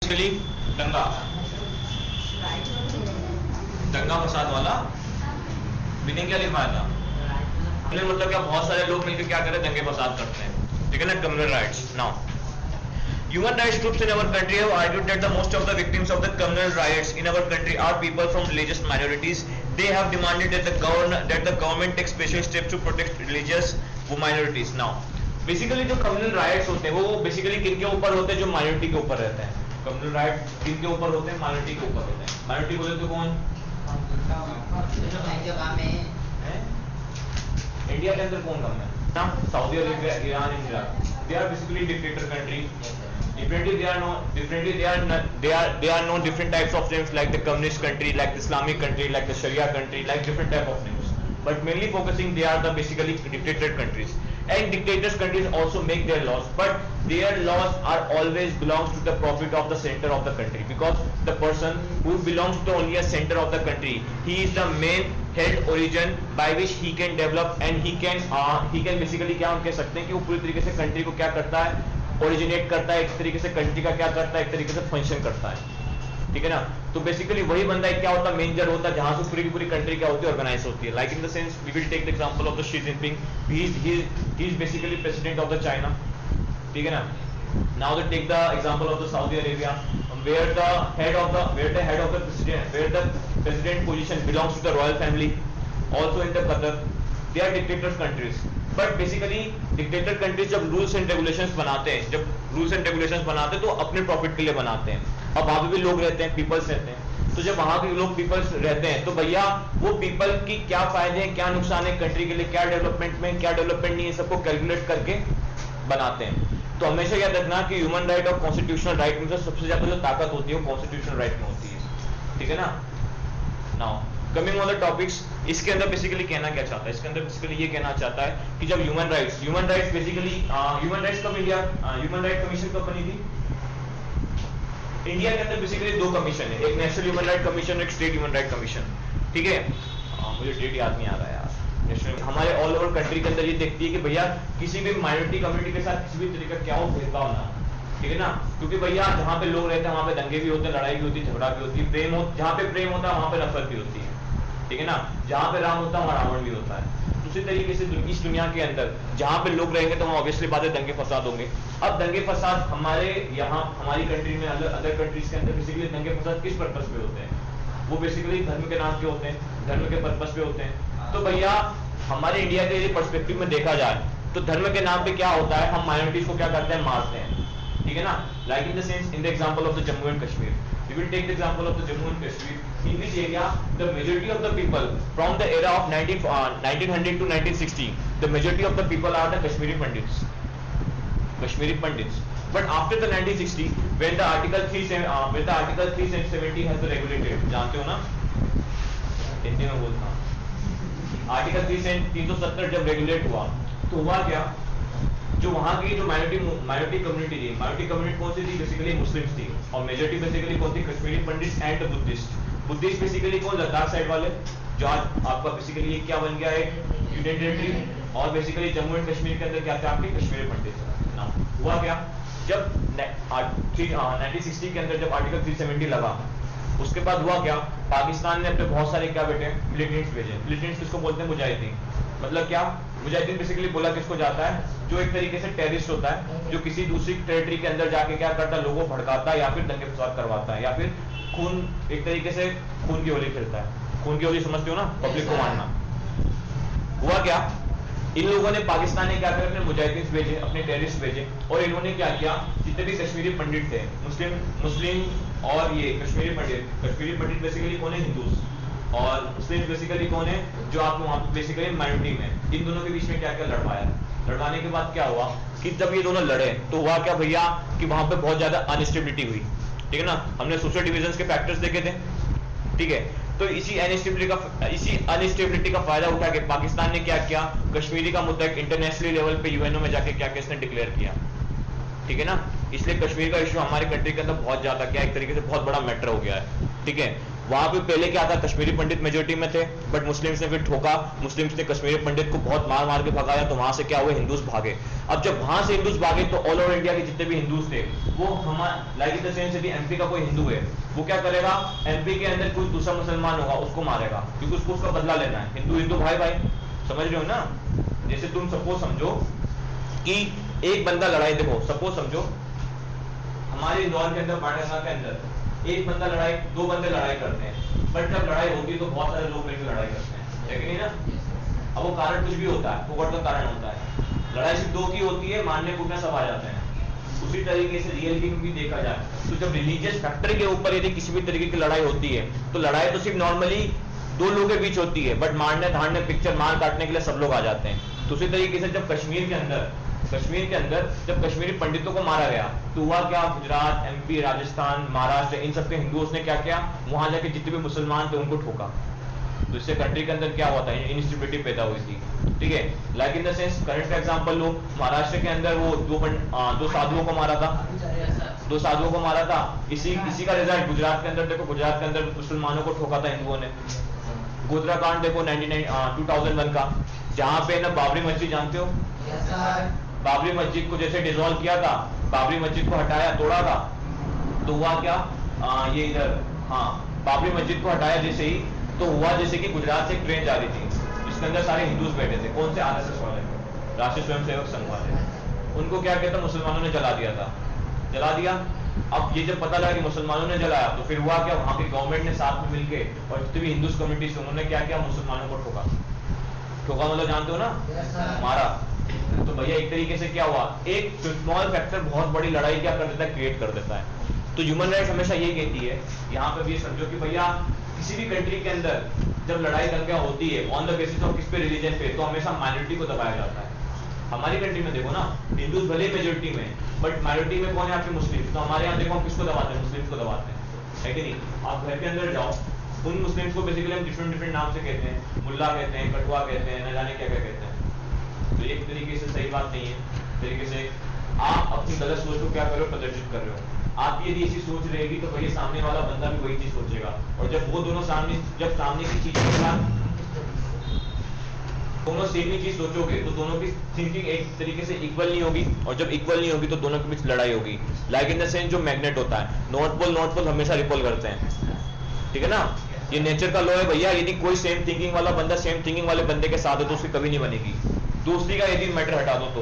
Basically दंगा दंगा फसाद वाला मीनिंग क्या लिखवाया था? मतलब क्या बहुत सारे लोग मिलकर क्या करें, दंगे फसाद करते हैं, ठीक है ना, communal riots. Now human rights groups in our country have argued that the most of the victims of the communal riots in our country are people from religious minorities. They have demanded that the government take special steps to protect religious minorities. Now basically जो communal riots होते हैं वो basically किन के ऊपर होते हैं? जो माइनॉरिटी के ऊपर रहते हैं। कम्युनल राइट किन के ऊपर होते हैं? माइनॉरिटी के ऊपर होते हैं। माइनॉरिटी बोले तो कौन? इंडिया के अंदर कौन कम है? Saudi Arabia, Iran and Iraq, they are basically dictator country. Differently they are known different types of names, like the communist country, like the Islamic country, like the Sharia country, like different type of names, but mainly focusing they are the basically dictator countries. And dictators countries also make their laws, but their laws are always belongs to the profit of the center of the country, because the person who belongs to only a center of the country, he is the main head origin by which he can develop and he can basically क्या हम कह सकते हैं कि वो पूरी तरीके से कंट्री को क्या करता है, ओरिजिनेट करता है, एक तरीके से कंट्री का क्या करता है, एक तरीके से फंक्शन करता है, ठीक है ना। तो बेसिकली वही बंदा क्या होता है, मेजर होता है, जहां से पूरी की पूरी कंट्री क्या होती है, ऑर्गेनाइज होती है। Like in the sense we will take the example of the Xi Jinping, he is basically president of the China, ठीक है ना। Now they take the example of the Saudi Arabia, where the head of the president position belongs to the royal family. Also in the Qatar, they are dictator countries. But basically dictator countries जब rules and regulations बनाते हैं, तो अपने profit के लिए बनाते हैं। अब वहां पे भी लोग रहते हैं, पीपल्स रहते हैं, तो जब वहां के लोग पीपल्स रहते हैं तो भैया वो पीपल की क्या फायदे हैं, क्या नुकसान है कंट्री के लिए, क्या डेवलपमेंट में, क्या डेवलपमेंट नहीं है, सबको कैलकुलेट करके बनाते हैं। तो हमेशा याद रखना कि ह्यूमन राइट और कॉन्स्टिट्यूशनल राइट में सबसे ज्यादा जो ताकत होती है वो कॉन्स्टिट्यूशनल राइट में होती है, ठीक है ना। Now coming on the topics, इसके अंदर बेसिकली कहना क्या चाहता है, इसके अंदर बेसिकली ये कहना चाहता है कि जब human rights basically human rights कब इंडिया ह्यूमन राइट कमीशन कब बनी थी? इंडिया के अंदर बेसिकली दो कमीशन है, एक नेशनल ह्यूमन राइट कमीशन और एक स्टेट ह्यूमन राइट कमीशन, ठीक है। मुझे डेट याद नहीं आ रहा है यार। हमारे ऑल ओवर कंट्री के अंदर ये देखती है कि भैया किसी भी माइनॉरिटी कम्युनिटी के साथ किसी भी तरीके का क्या हो, भेदभाव ना, ठीक है ना, क्योंकि भैया जहाँ पे लोग रहते हैं वहां पे दंगे भी होते हैं, लड़ाई भी होती है, झगड़ा भी होती है, जहाँ पे प्रेम होता है वहां पे नफरत भी होती है, ठीक है ना। जहाँ पे राम होता है वहां रावण भी होता है। उसी तरीके से इस दुनिया के अंदर जहाँ पे लोग रहेंगे तो वहाँ ऑब्वियसली बात है दंगे फसाद होंगे। अब दंगे फसाद हमारे यहाँ हमारी कंट्री में अदर कंट्रीज के अंदर बेसिकली दंगे फसाद किस पर्पस पे होते हैं? वो बेसिकली धर्म के नाम पे होते हैं, धर्म के पर्पस पे होते हैं। तो भैया हमारे इंडिया के पर्सपेक्टिव में देखा जाए तो धर्म के नाम पे क्या होता है, हम माइनॉरिटीज को क्या करते हैं, मारते हैं, ठीक है ना। Like in the sense in the example of the Jammu and Kashmir, we will take the example of the Jammu and Kashmir, in which area the majority of the people from the era of 1900 to 1960, the majority of the people are the Kashmiri Pandits, but after the 1960 when the article 370 has been regulated, जानते हो ना, हिंदी में बोलता हूं, article 370 जब regulate हुआ तो हुआ क्या, जो वहां की जो माइनॉरिटी कम्युनिटी थी, माइनॉरिटी कम्युनिटी कौन सी थी, बेसिकली मुस्लिम्स थी, और मेजॉरिटी बेसिकली कौन थी, Kashmiri pandits and Buddhist basically कौन, लद्दाख साइड वाले, जो आज आपका बेसिकली ये क्या बन गया है, यूनियन टेरिटरी, और बेसिकली जम्मू एंड कश्मीर के अंदर क्या थे आपके कश्मीरी पंडित ना। हुआ क्या, जब 1960 के अंदर जब आर्टिकल 370 लगा, उसके बाद हुआ क्या, पाकिस्तान ने अपने बहुत सारे क्या बेटे मिलिटेंट्स भेजे। मिलिटेंट्स किसको बोलते हैं, मुजाहिदीन। मतलब क्या, मुजाहिदीन बेसिकली बोला किसको जाता है, जो एक तरीके से टेररिस्ट होता है, जो किसी दूसरी टेरिटरी के अंदर जाके क्या करता है, लोगों को भड़काता है या फिर दंगे फसाद करवाता है, या फिर खून, एक तरीके से खून की होली खेलता है। खून की होली समझते हो ना, पब्लिक को मारना। हुआ क्या, इन लोगों ने, पाकिस्तान ने क्या किया, अपने मुजाहिदीन भेजे, अपने टेररिस्ट भेजे, और इन्होंने क्या किया, जितने भी कश्मीरी पंडित थे, मुस्लिम और ये कश्मीरी पंडित बेसिकली कौन है, हिंदूज, और मुस्लिम बेसिकली कौन है, जो आप वहां बेसिकली माइनॉरिटी में, इन दोनों के बीच में क्या क्या लड़वाया। लड़वाने के बाद क्या हुआ कि जब ये दोनों लड़े तो हुआ क्या भैया कि वहां पे बहुत ज्यादा अनस्टेबिलिटी हुई, ठीक है ना। हमने सोशल डिविजन के फैक्टर्स देखे थे, ठीक है। तो इसी अनस्टेबिलिटी का फायदा उठा के पाकिस्तान ने क्या किया, कश्मीरी का मुद्दा इंटरनेशनल लेवल पे यूएनओ में जाके क्या इसने डिक्लेयर किया, ठीक है ना। इसलिए कश्मीर का इशू हमारे कंट्री के अंदर बहुत ज्यादा क्या एक तरीके से बहुत बड़ा मैटर हो गया है, ठीक है। वहां पे पहले क्या था, कश्मीरी पंडित मेजोरिटी में थे, बट मुस्लिम्स ने फिर ठोका, मुस्लिम्स ने कश्मीरी पंडित को बहुत मार मार के भगाया, तो वहां से क्या हुआ, हिंदूज भागे। अब जब वहां से हिंदूज भागे तो ऑल ओवर इंडिया के जितने भी हिंदूज थे वो हमारे like the same city MP का कोई हिंदू है, वो क्या करेगा, एमपी के अंदर कोई दूसरा मुसलमान होगा उसको मारेगा, क्योंकि उसको उसका बदला लेना है। हिंदू हिंदू भाई भाई, समझ रहे हो ना। जैसे तुम सपोज समझो कि एक बंदा लड़ाई, देखो सपोज समझो हमारे इंदौर के अंदर, बाड़गंगा के अंदर एक बंदा लड़ाई, दो बंदे लड़ाई करते हैं, बट जब लड़ाई होती है तो बहुत सारे लोग मिलकर लड़ाई करते हैं, है कि नहीं ना। अब वो कारण कुछ भी होता है, फुकट का कारण होता है, लड़ाई सिर्फ दो की होती है, मारने कूटने सब आ जाते हैं। उसी तरीके से रियलिटी में भी देखा जाए तो जब रिलीजियस फैक्टर के ऊपर यदि किसी भी तरीके की लड़ाई होती है तो लड़ाई तो सिर्फ नॉर्मली दो लोगों के बीच होती है, बट मारने धारने पिक्चर मार काटने के लिए सब लोग आ जाते हैं। तो उसी तरीके से जब कश्मीर के अंदर जब कश्मीरी पंडितों को मारा गया तो हुआ क्या, गुजरात, एमपी, राजस्थान, महाराष्ट्र, इन सबके हिंदुओं ने क्या किया, वहां जाके जितने भी मुसलमान थे उनको ठोका। तो इससे कंट्री के अंदर क्या हुआ था, इंस्टेबिलिटी पैदा हुई थी, ठीक है। Like in the sense current का एग्जांपल लो, महाराष्ट्र के अंदर वो दो साधुओं को मारा था, इसी का रिजल्ट गुजरात के अंदर देखो, गुजरात के अंदर मुसलमानों को ठोका था हिंदुओं ने। गोधरा कांड देखो 2001 का, जहां पे ना बाबरी मस्जिद जानते हो, बाबरी मस्जिद को जैसे डिसॉल्व किया था, बाबरी मस्जिद को हटाया, तोड़ा था, तो हुआ क्या, ये इधर, बाबरी मस्जिद को हटाया जैसे ही, तो हुआ जैसे कि गुजरात से एक ट्रेन जा रही थी जिसके अंदर सारे हिंदूज बैठे थे, कौन से, आरएसएस वाले, राष्ट्रीय स्वयंसेवक संघ वाले, उनको क्या कहता, मुसलमानों ने जला दिया। अब ये जब पता लगा कि मुसलमानों ने जलाया तो फिर हुआ क्या, वहां की गवर्नमेंट ने साथ में मिलके और जितनी भी हिंदूज कम्युनिटी से उन्होंने क्या किया, मुसलमानों को ठोका मतलब जानते हो ना, मारा। तो भैया एक तरीके से क्या हुआ, एक स्मॉल फैक्टर बहुत बड़ी लड़ाई क्या कर देता है, क्रिएट कर देता है। तो ह्यूमन राइट्स हमेशा ये कहती है, यहाँ पे भी समझो कि भैया किसी भी कंट्री के अंदर जब लड़ाई दंगा होती है ऑन द बेसिस ऑफ किस पे, रिलीजन पे, तो हमेशा माइनॉरिटी को दबाया जाता है। हमारी कंट्री में देखो ना, हिंदूज भले मेजोरिटी में, बट माइनॉरिटी में कौन है, आपके मुस्लिम। तो हमारे यहाँ देखो हम किसको दबाते हैं, मुस्लिम्स को दबाते हैं, है कि नहीं। आप घर के अंदर जाओ, उन मुस्लिम्स को बेसिकली हम डिफरेंट नाम से कहते हैं, मुल्ला कहते हैं, कटुआ कहते हैं, न जाने क्या क्या कहते हैं। तो एक तरीके से सही बात नहीं है, तरीके से आप अपनी गलत सोच को क्या कर रहे हो, प्रदर्शित कर रहे हो। आपकी यदि ऐसी सोच रहेगी तो भैया सामने वाला बंदा भी वही चीज सोचेगा, और जब वो दोनों सामने की चीजों के साथ दोनों सेम ही चीज सोचोगे तो दोनों की थिंकिंग एक तरीके से इक्वल नहीं होगी, और जब इक्वल नहीं होगी तो दोनों के बीच लड़ाई होगी। लाइक इन द सेंस जो मैग्नेट होता है, नॉर्थ पोल हमेशा रिपल करते हैं, ठीक है ना, ये नेचर का लॉ है भैया। यदि कोई सेम थिंकिंग वाला बंदा सेम थिंकिंग वाले बंदे के साथ है तो उसकी कभी नहीं बनेगी। दोस्ती का यदि मैटर हटा दो तो,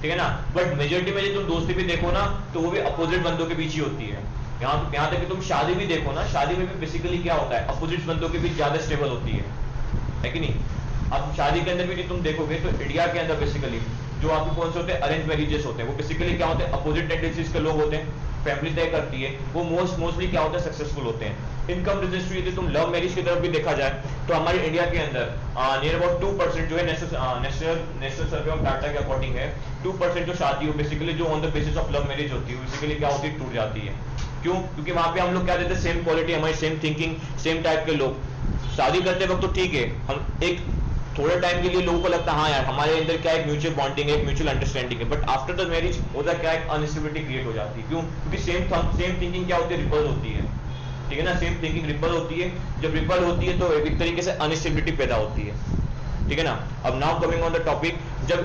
ठीक है ना, बट मेजोरिटी में यदि तुम दोस्ती भी देखो ना तो वो भी अपोजिट बंदों के बीच ही होती है। यहाँ तक कि तुम शादी भी देखो ना, शादी में भी बेसिकली क्या होता है, अपोजिट बंदों के बीच ज्यादा स्टेबल होती है कि नहीं। अब शादी के अंदर भी तुम देखोगे तो इंडिया के अंदर बेसिकली जो आपके कौन से होते हैं, अरेंज मैरिजेस होते हैं, वो बेसिकली क्या होते हैं, अपोजिट टेंडेंसीज के लोग होते हैं, फैमिली तय करती है, वो मोस्टली क्या होता है, सक्सेसफुल होते हैं। इनकम रजिस्ट्री यदि तुम लव मैरिज की तरफ भी देखा जाए तो हमारे इंडिया के अंदर नियर अबाउट 2% जो है नेशनल सर्वे ऑफ डाटा के अकॉर्डिंग है, 2% जो शादी हो बेसिकली जो on the basis of love marriage होती है, बेसिकली क्या होती है, टूट जाती है। क्यों? क्योंकि वहां पे हम लोग क्या देते हैं, सेम क्वालिटी, हमारी सेम थिंकिंग, सेम टाइप के लोग। शादी करते वक्त तो ठीक है, हम एक थोड़े टाइम के लिए लोगों को लगता है हाँ यार हमारे अंदर क्या एक म्यूचुअल बॉन्डिंग है, एक म्यूचुअल अंडरस्टैंडिंग है, बट आफ्टर द मैरिज होता क्या है, अनस्टेबिलिटी क्रिएट हो जाती है। क्यों? क्योंकि सेम थिंकिंग क्या होती है, रिपल होती है, ठीक है ना, सेम थिंकिंग रिपल होती है। जब रिपल होती है तो एक तरीके से अनस्टेबिलिटी पैदा होती है, ठीक है ना। अब now coming on the topic, जब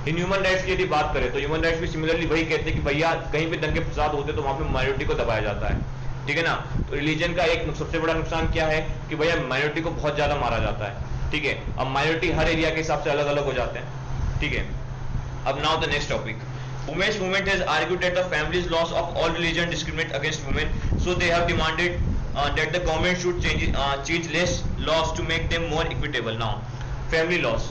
इन ह्यूमन राइट्स की यदि बात करें तो ह्यूमन राइट्स भी सिमिलरली वही कहते हैं कि भैया कहीं भी दंगे फसाद होते तो वहां पे माइनॉरिटी को दबाया जाता है, ठीक है ना। तो रिलीजन का एक सबसे बड़ा नुकसान क्या है कि भैया माइनॉरिटी को बहुत ज्यादा मारा जाता है, ठीक है। अब माइनॉरिटी हर एरिया के हिसाब से अलग अलग हो जाते हैं, ठीक है। अब now the next topic, women's movement has argued that the family's loss of all religion discriminate against women, so they have demanded that the government should change less laws to make them more equitable. Now, family laws.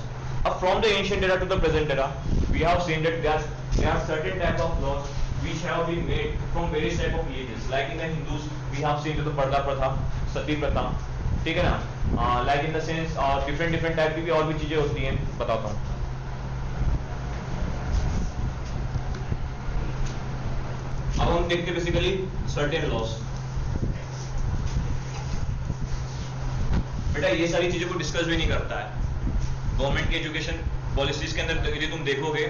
From the ancient era to the present era, we have seen that there are certain types of laws which have been made from various type of religions. Like in the Hindus, we have seen the पर्दा प्रथा, सती प्रथा, ठीक है ना। Like in the sense different type की भी और भी चीजें होती हैं, बताता हूँ। अब हम देखते हैं बेसिकली सर्टेन लॉस। बेटा ये सारी चीजों को डिस्कस भी नहीं करता है गवर्नमेंट की एजुकेशन पॉलिसीज के अंदर। यदि तुम देखोगे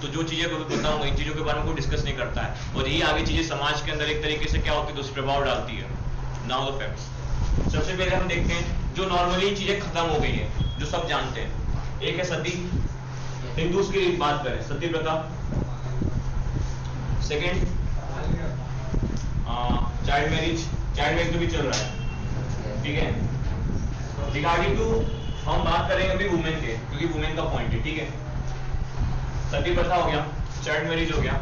तो जो चीजें बताऊंगा इन चीजों के बारे में कोई डिस्कस नहीं करता है, और यही आगे चीजें समाज के अंदर एक तरीके से क्या होती है, दुष्प्रभाव डालती है। Now the facts. सबसे पहले हम देखते हैं जो नॉर्मली चीजें खत्म हो गई है, जो सब जानते हैं। एक है सती, हिंदूज की बात करें सती प्रथा। Second child marriage, child marriage तो भी चल रहा है, ठीक है। रिगार्डिंग टू हम बात करेंगे अभी वुमेन के, क्योंकि वुमेन का पॉइंट है, ठीक है। सती प्रथा हो गया, चाइल्ड मैरिज हो गया,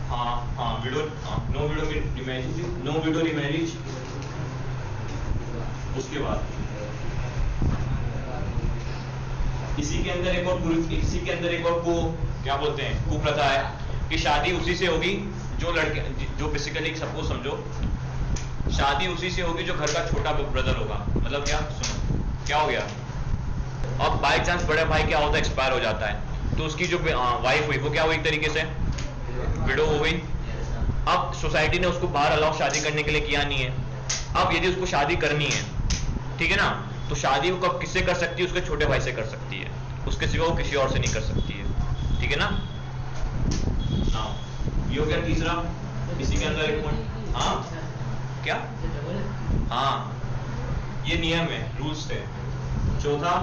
हाँ widow, no widow remarriage, no widow remarriage. उसके बाद इसी के अंदर एक और इसी के अंदर एक और को क्या बोलते हैं, कुप्रथा है कि शादी उसी से होगी जो लड़के, जो बेसिकली सपोज समझो शादी उसी से होगी जो घर का छोटा ब्रदर होगा। मतलब क्या, सुनो क्या हो गया, अब बाय चांस बड़े भाई क्या होता है, एक्सपायर हो जाता है, तो उसकी जो वाइफ हुई वो क्या हुई, एक तरीके से विडो हो गई। अब सोसाइटी ने उसको बाहर अलाउ शादी करने के लिए किया नहीं है। अब यदि उसको शादी करनी है, ठीक है ना, तो शादी वो कब किससे कर सकती है, उसके छोटे भाई से कर सकती है, उसके सिवा वो किसी और से नहीं कर सकती है, ठीक है ना। हाँ ये हो गया तीसरा, इसी के अंदर एक पॉइंट, हाँ क्या, हाँ ये नियम है, रूल्स थे। चौथा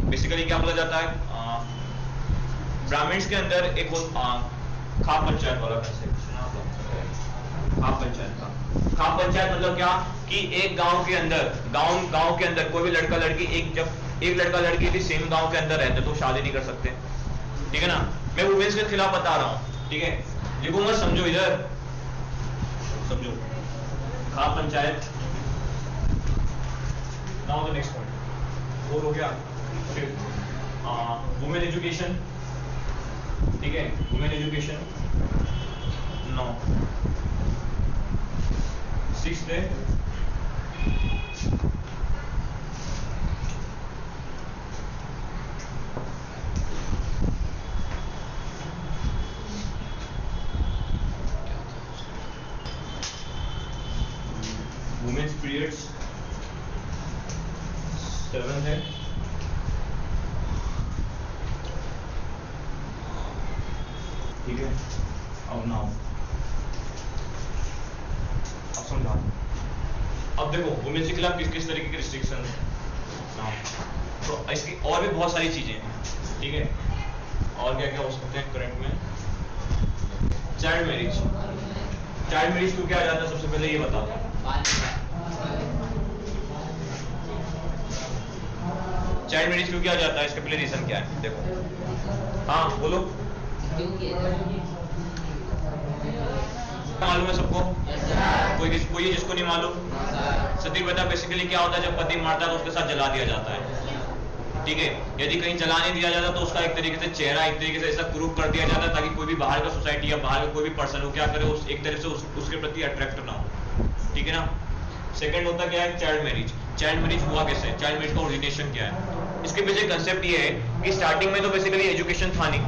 बेसिकली क्या बोला जाता है, ब्राह्मण्स के अंदर एक खाप पंचायत वाला खाप पंचायत का, खाप पंचायत मतलब क्या कि एक गांव के अंदर, गांव के अंदर कोई भी लड़का लड़की, जब एक लड़का लड़की भी सेम गांव के अंदर रहते तो शादी नहीं कर सकते, ठीक है ना। मैं वुमेन्स के खिलाफ बता रहा हूं, ठीक है, लिखूंगा, समझो इधर, समझो khap panchayat. Now the next point और हो गया फिर वुमेन एजुकेशन, ठीक है, वुमेन एजुकेशन। नो सिक्स्थ है वुमेन्स पीरियड्स, सेवन है ठीक है। अब नाउ अब समझा, अब देखो वुमेन्स के खिलाफ किस किस तरीके के रिस्ट्रिक्शन है, तो इसकी और भी बहुत सारी चीजें हैं, ठीक है। और क्या क्या हो सकते हैं करंट में, चाइल्ड मैरिज, चाइल्ड मैरिज क्यों क्या आ जाता है, सबसे पहले ये बताता हूँ। चाइल्ड मैरिज क्यों क्या आ जाता है, इसका पहले रीजन क्या है, देखो, हाँ बोलो, मालूम है सबको, कोई है जिसको नहीं मालूम। सती प्रथा बेसिकली क्या होता है, जब पति मरता है तो उसके साथ जला दिया जाता है, ठीक है। यदि कहीं जला नहीं दिया जाता तो उसका एक तरीके से चेहरा एक तरीके से ऐसा क्रूप कर दिया जाता है ताकि कोई भी बाहर का सोसाइटी या बाहर का कोई भी पर्सन हो क्या करे, उस एक तरह से उसके प्रति अट्रैक्ट ना हो, ठीक है ना। सेकंड होता क्या है, चाइल्ड मैरिज। चाइल्ड मैरिज हुआ कैसे, चाइल्ड मैरिज का ओरिजिनेशन क्या है, इसके पीछे कंसेप्ट ये है कि स्टार्टिंग में तो बेसिकली एजुकेशन था नहीं,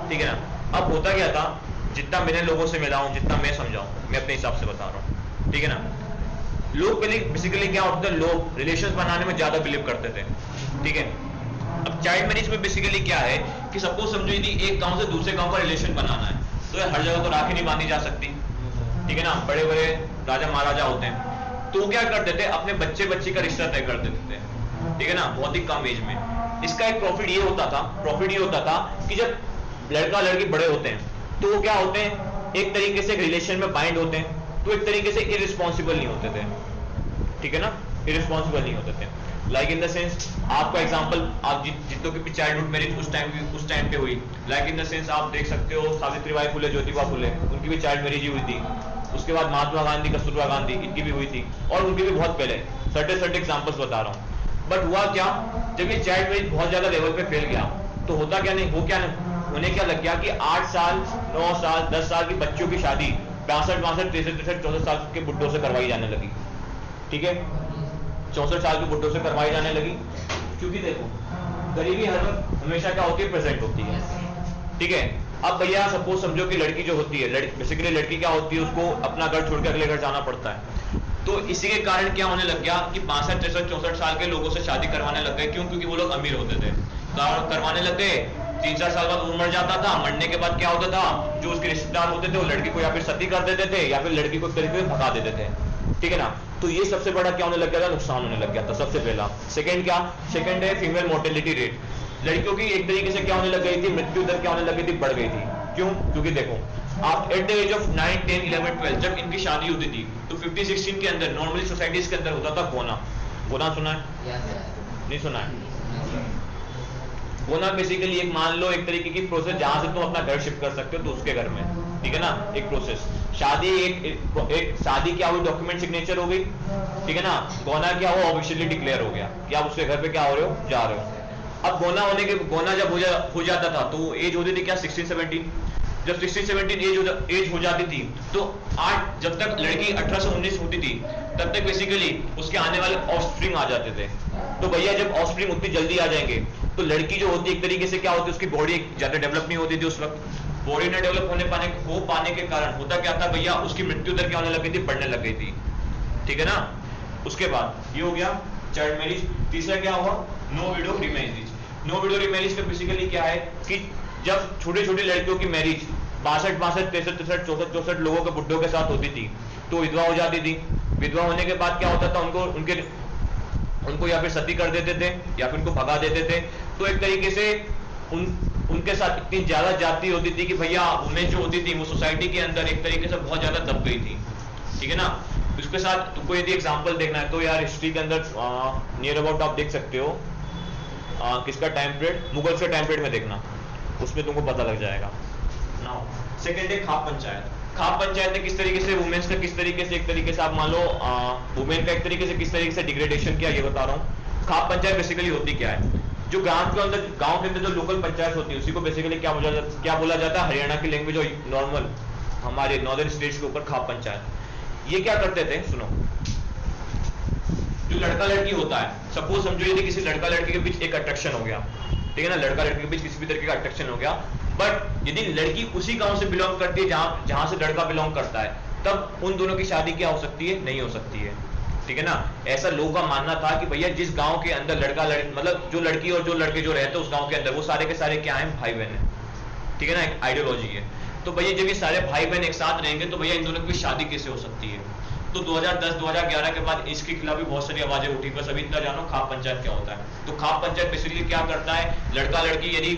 ठीक है ना। अब होता क्या था, जितना मैंने लोगों से मिला हूं, जितना मैं समझा हूं, मैं अपने हिसाब से बता रहा हूं, ठीक है ना। लोग पहले बेसिकली क्या होता है, लोग रिलेशंस बनाने में ज्यादा बिलीव करते थे, ठीक है। अब चाइल्ड मैरिज में बेसिकली क्या है कि सपोज समझो यदि एक गांव से दूसरे गांव का रिलेशन बनाना है तो हर जगह तो राखी नहीं बांधी जा सकती, ठीक है ना। बड़े बड़े राजा महाराजा होते हैं तो क्या करते थे, अपने बच्चे बच्ची का रिश्ता तय कर देते थे, ठीक है ना, बहुत ही कम एज में। इसका एक प्रॉफिट ये होता था कि जब लड़का लड़की बड़े होते हैं तो वो क्या होते हैं, एक तरीके से एक रिलेशन में बाइंड होते हैं, तो एक तरीके से इररिस्पॉन्सिबल नहीं होते थे, ठीक है ना, इररिस्पॉन्सिबल नहीं होते थे। लाइक इन द सेंस, आपका एग्जांपल, आप जितनों की चाइल्डहुड मैरिज उस टाइम पे हुई, लाइक इन द सेंस आप देख सकते हो सावित्रीबाई फुले, ज्योतिबा फुले, उनकी भी चाइल्ड मैरिज हुई थी। उसके बाद महात्मा गांधी, कस्तूरबा गांधी, इनकी भी हुई थी, और उनकी भी बहुत पहले, सर्टे एग्जाम्पल्स बता रहा हूँ। बट हुआ क्या, जब ये चाइल्ड मैरिज बहुत ज्यादा लेवल पे फैल गया तो होता क्या नहीं, उन्हें क्या लग गया कि 8 साल 9 साल 10 साल की बच्चों की शादी 62 63 64 साल के बुड्ढों से करवाई जाने लगी, ठीक है, 64 साल के बुड्ढों से करवाई जाने लगी। क्योंकि देखो गरीबी हर वक्त हमेशा क्या होती है, प्रेजेंट होती है, ठीक है। अब भैया सपोज समझो कि लड़की जो होती है, बेसिकली लड़की क्या होती है, उसको अपना घर छोड़ के अगले घर जाना पड़ता है। तो इसी के कारण क्या होने लग गया कि 62 63 64 साल के लोगों से शादी करवाने लग गए। क्यों? क्योंकि वो लोग अमीर होते थे, करवाने लग गए। 3-4 साल बाद वो मर जाता था, मरने के बाद क्या होता था, जो उसके रिश्तेदार होते थे वो लड़की को या फिर सती कर देते थे या फिर लड़की को एक तरीके से भगा देते थे, ठीक है ना। तो ये सबसे बड़ा क्या होने लग गया था, नुकसान होने लग गया था सबसे पहला। सेकंड क्या, सेकंड है फीमेल मोर्टेलिटी रेट, लड़कियों की एक तरीके से क्या होने लग गई थी, मृत्यु दर क्या होने लग गई थी, बढ़ गई थी। क्यों, क्योंकि देखो आप एट द एज ऑफ 9, 10, 11, 12 जब इनकी शादी होती थी तो 15-16 के अंदर नॉर्मली सोसाइटीज के अंदर होता था गोना। गोना सुना है? नहीं सुना है? गोना बेसिकली एक मान लो एक तरीके की प्रोसेस जहां से तुम अपना घर शिफ्ट कर सकते हो तो उसके घर में, ठीक है ना, एक प्रोसेस। शादी एक शादी क्या हुई, डॉक्यूमेंट सिग्नेचर हो गई, ठीक है ना। गोना क्या हुआ, ऑफिशियली डिक्लेयर हो गया कि आप उसके घर पे क्या हो रहे हो, जा रहे हो। अब गोना होने के, गोना जब हो जाता था तो एज होती थी क्या, 16-17। जब 16-17 एज हो जाती थी तो जब तक लड़की 18 से 19 होती थी तब तक बेसिकली उसके आने वाले ऑफस्प्रिंग आ जाते थे। तो भैया जब ऑफस्प्रिंग उतनी जल्दी आ जाएंगे तो लड़की जो होती है एक तरीके से क्या होती है, उसकी बॉडी ज्यादा डेवलप नहीं होती थी उस वक्त। बॉडी न डेवलप पाने के कारण होता क्या था भैया, उसकी मृत्यु दर क्या होने लग गई थी, बढ़ने लग गई थी, ठीक है ना। उसके बाद ये हो गया चाइल्ड मैरिज। तीसरा क्या हुआ, no widow remarriage. No widow remarriage का बेसिकली क्या है कि जब छोटी छोटी लड़कियों की मैरिज 62, 63, 64 लोगों के बुड्ढों के साथ होती थी तो विधवा हो जाती थी। विधवा होने के बाद क्या होता था, उनको या फिर सती कर देते थे या फिर उनको भगा देते थे। तो एक तरीके से उनके साथ इतनी ज्यादा जाति होती थी कि भैया वुमेन जो होती थी वो सोसाइटी के अंदर एक तरीके से बहुत ज्यादा दब गई थी, ठीक है ना। उसके साथ तुमको यदि एग्जांपल देखना है तो यार हिस्ट्री के अंदर नियर अबाउट आप देख सकते हो, किसका टाइम पीरियड, मुगल के टाइम पीरियड में देखना, उसमें तुमको पता लग जाएगा। नाउ सेकंड है खाप पंचायत। खाप पंचायत ने किस तरीके से वुमेन्स का किस तरीके से एक तरीके से आप मान लो वुमेन का एक तरीके से किस तरीके से डिग्रेडेशन किया, ये बता रहा हूँ। खाप पंचायत बेसिकली होती क्या है, जो गांव के अंदर जो लोकल पंचायत होती है उसी को बेसिकली क्या बोला जाता है, हरियाणा की लैंग्वेज और नॉर्मल हमारे नॉर्दर्न स्टेट्स के ऊपर खाप पंचायत। ये क्या करते थे, सुनो, जो लड़का लड़की होता है, सपोज समझो यदि किसी लड़का लड़की के बीच एक अट्रैक्शन हो गया, ठीक है ना, लड़का लड़की के बीच किसी भी तरीके का अट्रैक्शन हो गया, बट यदि लड़की उसी गांव से बिलोंग करती है जहां से लड़का बिलोंग करता है, तब उन दोनों की शादी क्या हो सकती है, नहीं हो सकती है, ठीक है ना। ऐसा लोगों का मानना था कि भैया जिस गांव के अंदर मतलब जो लड़की और जो लड़के जो रहते हैं उस गांव के अंदर वो सारे के सारे क्या है, भाई बहन है, ठीक है ना, एक आइडियोलॉजी है। तो भैया जब ये सारे भाई बहन एक साथ रहेंगे तो भैया इन दोनों की शादी कैसे हो सकती है। तो 2010-2011 के बाद इसके खिलाफ भी बहुत सारी आवाजें उठी। बस अभी इतना जानो खाप पंचायत क्या होता है। तो खाप पंचायत बेसिकली क्या करता है, लड़का लड़की यदि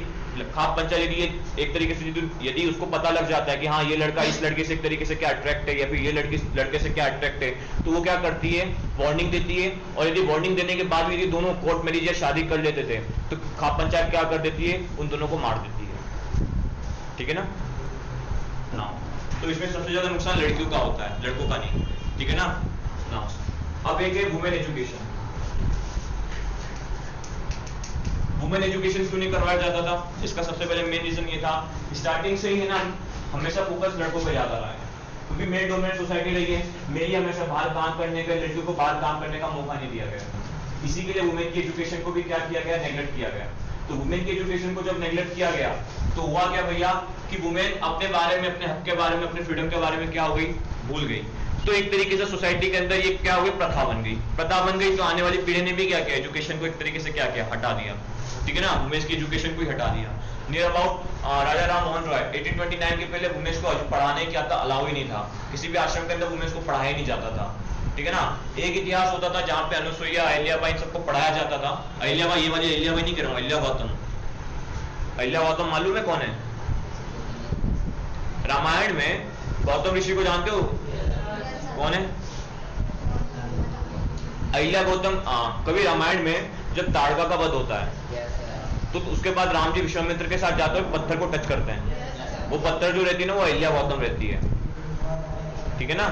खाप पंचायत यदि एक तरीके से यदि उसको पता लग जाता है कि हाँ ये लड़का इस लड़के से एक तरीके से क्या अट्रैक्ट है या फिर ये लड़की लड़के से क्या अट्रैक्ट है, तो वो क्या करती है, वार्निंग देती है। और यदि वार्निंग देने के बाद भी यदि दोनों कोर्ट मैरिज या शादी कर लेते थे तो खाप पंचायत क्या कर देती है, उन दोनों को मार देती है, ठीक है ना। तो इसमें सबसे ज्यादा नुकसान लड़कियों का होता है, लड़कों का नहीं, ठीक है ना। अब एक है वुमेन एजुकेशन। वुमेन एजुकेशन क्यों नहीं करवाया जाता था, इसका सबसे पहले मेन रीजन ये था, स्टार्टिंग से ही है ना हमेशा फोकस लड़कों पे ज्यादा रहा है, क्योंकि मेल डोमिनेंट सोसाइटी रही है। मेरी हमेशा बाहर काम करने का, लड़कियों को बाहर काम करने का मौका नहीं दिया गया। इसी के लिए वुमेन की एजुकेशन को भी क्या किया गया, नेग्लेक्ट किया गया। तो वुमेन की एजुकेशन को जब नेग्लेक्ट किया गया तो हुआ क्या भैया कि वुमेन अपने बारे में, अपने हक के बारे में, अपने फ्रीडम के बारे में क्या हो गई, भूल गई। तो एक तरीके से सोसाइटी के अंदर ये क्या हो गई, प्रथा बन गई। प्रथा बन गई तो आने वाली पीढ़ी ने भी क्या किया, एजुकेशन को एक तरीके से क्या किया, हटा दिया, ठीक है ना, वुमेन्स की एजुकेशन को ही हटा दिया। नियर अबाउट राजा राम मोहन रॉय 1829 के पहले वुमेन्स को पढ़ाने क्या था, अलाउ ही नहीं था। किसी भी आश्रम के अंदर वुमेन्स को पढ़ाया ही नहीं जाता था, ठीक है ना। एक इतिहास होता था जहां पे अनुसुईया, अहिल्याबाई सबको पढ़ाया जाता था। अहिल्याबाई, ये वाली अहिल्याबाई नहीं कह रहा हूं, अहिल्या गौतम। अहिल्या गौतम मालूम है कौन है, रामायण में गौतम ऋषि को जानते हो, कौन है, अहिल्या गौतम। कभी रामायण में जब ताड़का का वध होता है तो उसके बाद राम जी विश्वामित्र के साथ जाते हुए पत्थर को टच करते हैं, वो पत्थर जो रहती है ना वो अहिल्या गौतम रहती है, ठीक है ना।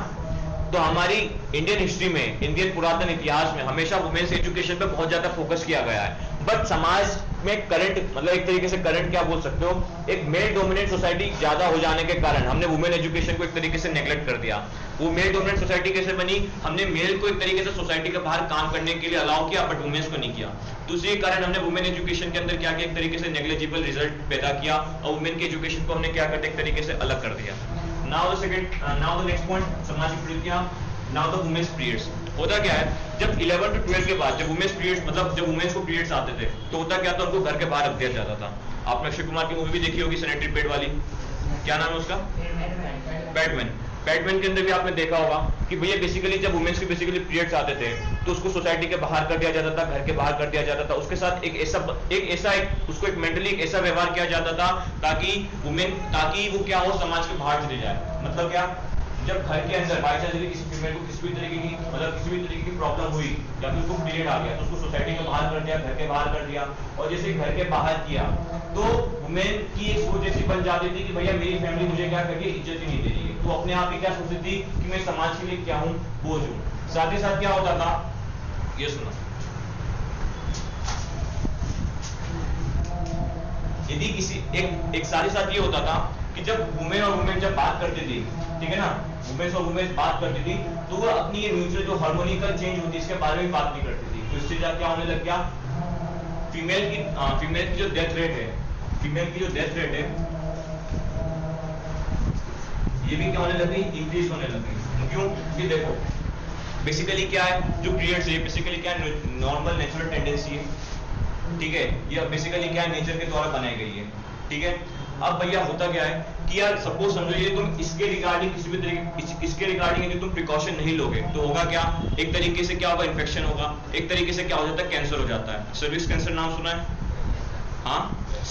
तो हमारी इंडियन हिस्ट्री में, इंडियन पुरातन इतिहास में हमेशा वुमेन्स एजुकेशन पे बहुत ज्यादा फोकस किया गया है। बट समाज में करंट, मतलब एक तरीके से करंट क्या बोल सकते हो, एक मेल डोमिनेंट सोसाइटी ज्यादा हो जाने के कारण हमने वुमेन एजुकेशन को एक तरीके से नेग्लेक्ट कर दिया। वो मेल डोमिनेंट सोसाइटी कैसे बनी, हमने मेल को एक तरीके से सोसाइटी के बाहर काम करने के लिए अलाउ किया बट वुमेन्स को नहीं किया। दूसरे कारण हमने वुमेन एजुकेशन के अंदर क्या किया, एक तरीके से नेग्लिजिबल रिजल्ट पैदा किया और वुमेन की एजुकेशन को हमने क्या कर दिया, एक तरीके से अलग कर दिया। नाउ द नेक्स्ट पॉइंट, सामाजिक कुरीतियां। Now the women's periods. होता क्या है, जब 11 to 12 के बाद जब वुमेन्स पीरियड्स, मतलब जब वुमेन्स को पीरियड्स आते थे तो होता क्या था, उनको घर के बाहर रख दिया जाता था। आपने अक्षय कुमार की मूवी भी देखी होगी, सैनिटरी पैड वाली, क्या नाम है उसका, पैडमैन। बैटमैन के अंदर भी आपने देखा होगा कि भैया बेसिकली जब वुमेन्स के बेसिकली पीरियड्स आते थे तो उसको सोसाइटी के बाहर कर दिया जाता था, घर के बाहर कर दिया जाता था, उसके साथ उसको एक मेंटली एक ऐसा व्यवहार किया जाता था ताकि वो क्या हो, समाज के बाहर चले जाए। मतलब क्या, जब घर के अंदर बाई चांस किसी फीमेल को किसी भी तरीके की प्रॉब्लम हुई या फिर उसको पीरियड आ गया तो उसको सोसाइटी के बाहर कर दिया, घर के बाहर कर दिया, और जैसे घर के बाहर किया तो वुमेन की एक सोच ऐसी बन जाती थी कि भैया मेरी फैमिली मुझे क्या करके इज्जत ही नहीं दे रही है, तो अपने आप ही क्या सोचती थी कि मैं समाज के लिए क्या हूँ, बोझ हूँ। साथ ही साथ क्या होता था, ये सुनो, यदि किसी एक साथ ही साथ ये होता था कि जब वुमेन और वुमेन जब बात करती थी, ठीक है ना, वुमेन और वुमेन बात करती थी तो वो अपनी ये म्यूचुअल जो हार्मोनिकल चेंज होती है इसके बारे में बात नहीं करती थी। तो इससे क्या होने लग गया, फीमेल की जो डेथ रेट है, ये भी क्या होने लग गई, इंक्रीज होने लग गई। क्यों? क्योंकि देखो बेसिकली क्या है, जो पीरियड्स है बेसिकली क्या है, नॉर्मल नेचुरल टेंडेंसी है, ठीक है, ये बेसिकली क्या है, नेचर के द्वारा बनाई गई है, ठीक है। अब भैया होता क्या है कि यार सपोज समझो ये तुम इसके रिगार्डिंग किसी भी तरीके इसके रिगार्डिंग यदि तुम प्रिकॉशन नहीं लोगे तो होगा क्या, एक तरीके से क्या होगा, इन्फेक्शन होगा, एक तरीके से क्या हो जाता है, कैंसर हो जाता है। सर्विक्स कैंसर नाम सुना है? हाँ,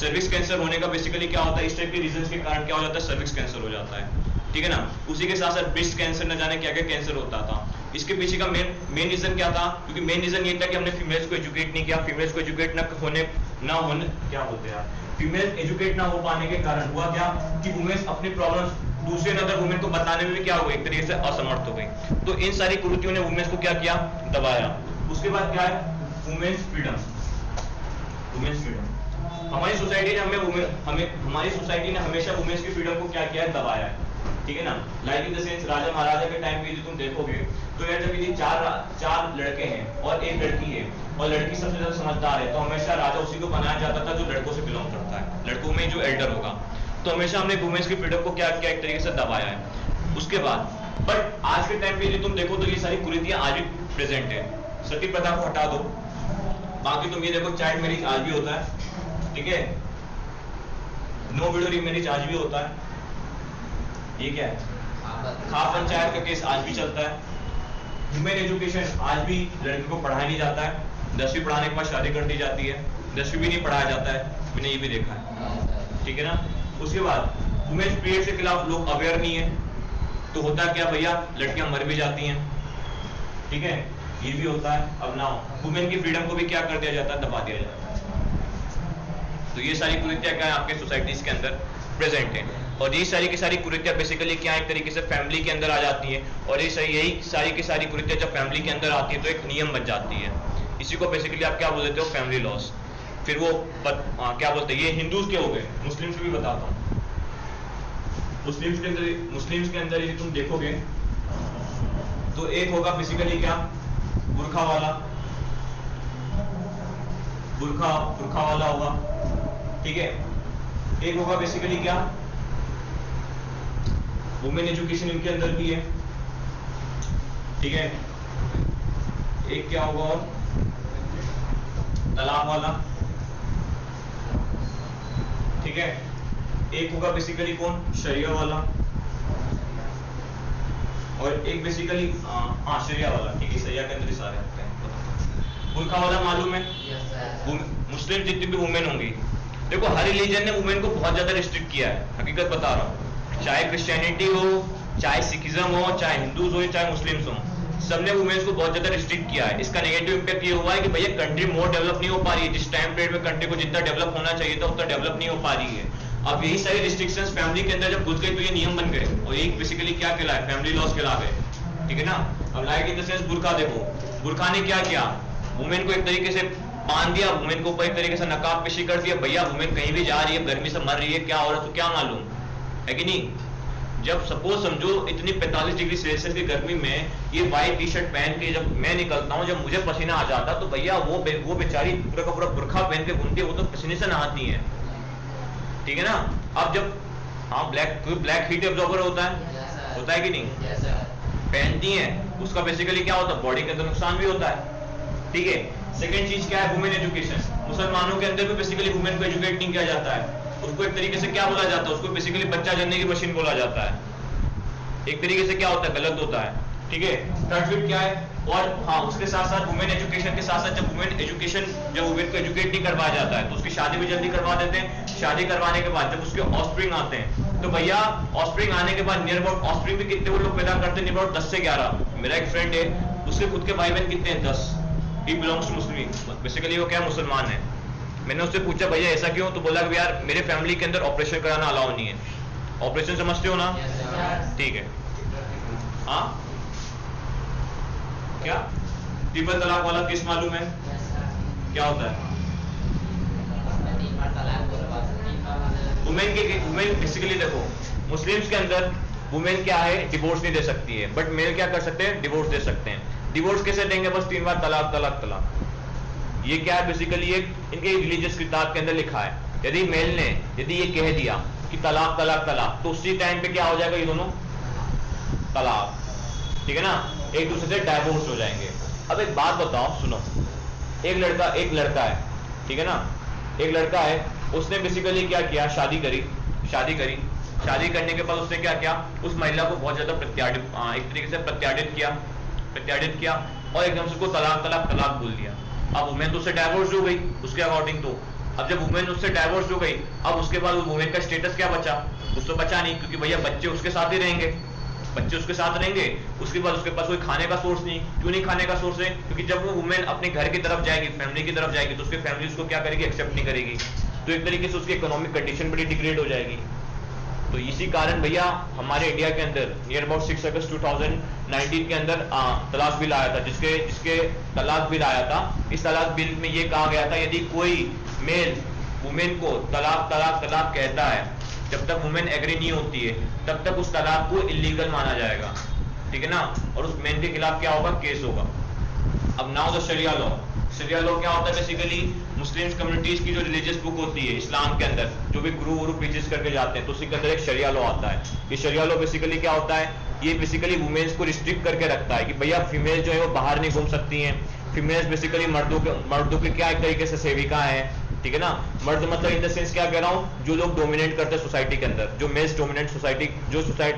सर्विक्स कैंसर होने का बेसिकली क्या होता है, इस टाइप के रीजंस के कारण क्या हो जाता है, सर्विक्स कैंसर हो जाता है, ठीक है ना। उसी के साथ साथ ब्रेस्ट कैंसर, न जाने क्या क्या कैंसर होता था। इसके पीछे का मेन रीजन क्या था, क्योंकि मेन रीजन ये था कि हमने फीमेल्स को एजुकेट नहीं किया, फीमेल्स को एजुकेट ना होने क्या बोलते हैं, फीमेल एजुकेट ना हो पाने के कारण हुआ क्या कि वुमेन्स अपनी प्रॉब्लम्स दूसरे अदर वुमेन को बताने में भी क्या हो गई, एक तरीके से असमर्थ हो गई। तो इन सारी कुरीतियों ने वुमेन्स को क्या किया, दबाया। उसके बाद क्या है, वुमेन्स फ्रीडम। हमारी सोसाइटी ने हमेशा वुमेन्स की फ्रीडम को क्या किया है, दबाया है, ठीक है ना। लाइक इन द सेंस राजा महाराजा के टाइम पे तुम देखोगे तो यार जब यदि चार लड़के हैं और एक लड़की है और लड़की सबसे ज्यादा समझदार है तो हमेशा राजा उसी को बनाया जाता था जो लड़कों से बिलोंग करता है, लड़कों में जो एल्डर होगा। तो हमेशा हमने वुमेन्स की फ्रीडम को क्या किया, एक तरीके से दबाया है। उसके बाद बट आज के टाइम पे यदि तुम देखो तो ये सारी कुरीतियां आज भी प्रेजेंट है। सती प्रथा को हटा दो, बाकी तुम ये देखो चाइल्ड मैरिज आज भी होता है, ठीक है, नो विडो रीमैरिज आज भी होता है, ये क्या है, खा पंचायत का केस आज भी चलता है। ह्यूमन एजुकेशन आज भी लड़की को पढ़ाया नहीं जाता है, 10वीं पढ़ाने के बाद शादी कर दी जाती है, 10वीं भी नहीं पढ़ाया जाता है, मैंने ये भी देखा है, ठीक है ना। उसके बाद वुमेन्स पीरियड के खिलाफ लोग अवेयर नहीं है, तो होता क्या भैया, लड़कियां मर भी जाती हैं, ठीक है, ये भी होता है। अब ना वुमेन की फ्रीडम को भी क्या कर दिया जाता है, दबा दिया जाता है। तो ये सारी कुरीतियां क्या है आपके सोसाइटीज के अंदर प्रेजेंट है, और ये सारी की सारी कुरीतियां बेसिकली क्या एक तरीके से फैमिली के अंदर आ जाती है, और यही सारी की सारी कुरीतियां जब फैमिली के अंदर आती है तो एक नियम बन जाती है। इसी को बेसिकली आप क्या बोल देते हो, फैमिली लॉस। फिर वो क्या बोलते हैं, ये हिंदूज के हो गए, मुस्लिम्स के भी बताता हूँ। मुस्लिम्स के अंदर यदि तुम देखोगे तो एक होगा बेसिकली क्या, बुरखा वाला होगा, ठीक है। एक होगा बेसिकली क्या, वुमेन एजुकेशन इनके अंदर भी है, ठीक है। एक क्या होगा और तलाक वाला, ठीक है। एक होगा बेसिकली कौन, शरिया वाला, और एक बेसिकली शरिया वाला, ठीक है, शरिया के अंदर ही सारे आते हैं। बुरखा वाला मालूम है, मुस्लिम जितनी भी वुमेन होंगी, देखो हर रिलीजन ने वुमेन को बहुत ज्यादा रिस्ट्रिक्ट किया है, हकीकत बता रहा हूँ, चाहे क्रिश्चियनिटी हो, चाहे सिखिज्म हो, चाहे हिंदूज हो, चाहे मुस्लिम्स हो, सबने वुमेन्स को बहुत ज्यादा रिस्ट्रिक्ट किया है। इसका नेगेटिव इंपैक्ट ये हुआ है कि भैया कंट्री मोर डेवलप नहीं हो पा रही है, जिस टाइम पीरियड में कंट्री को जितना डेवलप होना चाहिए था उतना डेवलप नहीं हो पा रही है। अब यही सारी रिस्ट्रिक्शंस फैमिली के अंदर जब घुस गई तो ये नियम बन गए, और एक बेसिकली क्या कहलाए, फैमिली लॉस कहला गए, ठीक है ना। अब लाइक इन द सेंस बुरखा देखो, बुरखा ने क्या किया, वुमेन को एक तरीके से बांध दिया, वुमेन को एक तरीके से नकाब पेशी कर दिया, भैया वुमेन कहीं भी जा रही है, गर्मी से मर रही है, क्या हो रहा है तो क्या मालूम है कि नहीं। जब सपोज समझो इतनी 45 डिग्री सेल्सियस की गर्मी में ये व्हाइट टी शर्ट पहन के जब मैं निकलता हूँ, जब मुझे पसीना आ जाता तो भैया वो बेचारी पूरा का पूरा बुरखा पहन के घूमती है, वो तो पसीने से नहाती है, ठीक है ना। अब जब ब्लैक हीट एब्जॉर्बर होता है कि नहीं, पहनती है, उसका बेसिकली क्या होता है, बॉडी के अंदर नुकसान भी होता है, ठीक है। सेकेंड चीज क्या है, वुमेन एजुकेशन। मुसलमानों के अंदर भी बेसिकली वुमेन को एजुकेट नहीं किया जाता है, उसको एक तरीके से क्या बोला जाता है, उसको बेसिकली बच्चा जनने की मशीन बोला जाता है, एक तरीके से क्या होता है, गलत होता है, ठीक है। थर्ड फिट क्या है, और हाँ उसके साथ साथ वुमेन एजुकेशन के साथ साथ जब वुमेन को एजुकेट नहीं करवाया जाता है तो उसकी शादी भी जल्दी करवा देते हैं। शादी करवाने के बाद जब उसके ऑफस्प्रिंग आते हैं तो भैया ऑफस्प्रिंग आने के बाद नियर अबाउट ऑफस्प्रिंग भी कितने वो लोग पैदा करते हैं, नियर अबाउट 10 से 11। मेरा एक फ्रेंड है, उसके खुद के भाई बहन कितने हैं, 10। He belongs to Muslim, basically वो क्या मुसलमान है। मैंने उससे पूछा भैया ऐसा क्यों, तो बोला कि यार मेरे फैमिली के अंदर ऑपरेशन कराना अलाउ नहीं है। ऑपरेशन समझते हो ना, ठीक है। हाँ क्या ट्रिपल तलाक वाला केस मालूम है, क्या होता है? वुमेन बेसिकली देखो मुस्लिम्स के अंदर वुमेन क्या है, डिवोर्स नहीं दे सकती है, बट मेल क्या कर सकते हैं, डिवोर्स दे सकते हैं। डिवोर्स कैसे देंगे, बस 3 बार तलाक तलाक तलाक। ये क्या है, बेसिकली एक इनके रिलीजियस किताब के अंदर लिखा है। यदि मेल ने यदि ये कह दिया कि तलाक तलाक तलाक, तो उसी टाइम पे क्या हो जाएगा, ये दोनों तलाक, ठीक है ना, एक दूसरे से डाइवोर्स हो जाएंगे। अब एक बात बताओ, सुनो, एक लड़का है, ठीक है ना, एक लड़का है, उसने बेसिकली क्या किया, शादी करने के बाद उसने क्या किया, उस महिला को बहुत ज्यादा एक तरीके से प्रत्याडित किया और एकदम से उसको तलाक तलाक तलाक बोल दिया। अब वुमेन तो उससे डाइवोर्स हो गई उसके अकॉर्डिंग। तो अब जब वुमेन उससे डाइवोर्स हो गई, अब उसके बाद वुमेन का स्टेटस क्या बचा, कुछ तो बचा नहीं, क्योंकि भैया बच्चे उसके साथ ही रहेंगे, उसके बाद उसके पास कोई खाने का सोर्स नहीं। क्यों नहीं खाने का सोर्स है, क्योंकि जब वो वुमेन अपने घर की तरफ जाएगी, फैमिली की तरफ जाएगी, तो उसकी फैमिली उसको क्या करेगी, एक्सेप्ट नहीं करेगी। तो एक तरीके से उसकी इकोनॉमिक कंडीशन बड़ी डिग्रेड हो जाएगी। तो इसी कारण भैया हमारे इंडिया के अंदर नियर अबाउट 6 अगस्त 2019 के अंदर तलाक बिल आया था, जिसके तलाक बिल आया था। इस तलाक बिल में ये कहा गया था, यदि कोई मेल वुमेन को तलाक तलाक तलाक कहता है, जब तक वुमेन एग्री नहीं होती है तब तक उस तलाक को इलीगल माना जाएगा, ठीक है ना, और उस मेन के खिलाफ क्या होगा, केस होगा। अब नाउ द शरिया लॉ क्या होता है, बेसिकली मुस्लिम कम्युनिटीज की जो रिलीजियस बुक होती है इस्लाम के अंदर, जो भी गुरु प्रीचेस करके जाते हैं, तो उसी के अंदर एक शरिया लॉ आता है। ये शरिया लॉ बेसिकली क्या होता है, ये बेसिकली वुमेन्स को रिस्ट्रिक्ट करके रखता है कि भैया फीमेल जो है वो बाहर नहीं घूम सकती हैं। फीमेल्स बेसिकली मर्दों के क्या एक तरीके से सेविका है, ठीक है ना। मर्द मतलब इन द सेंस क्या कह रहा हूँ, जो लोग डोमिनेट करते हैं सोसाइटी के अंदर, जो मेल्स डोमिनेट सोसाइटी,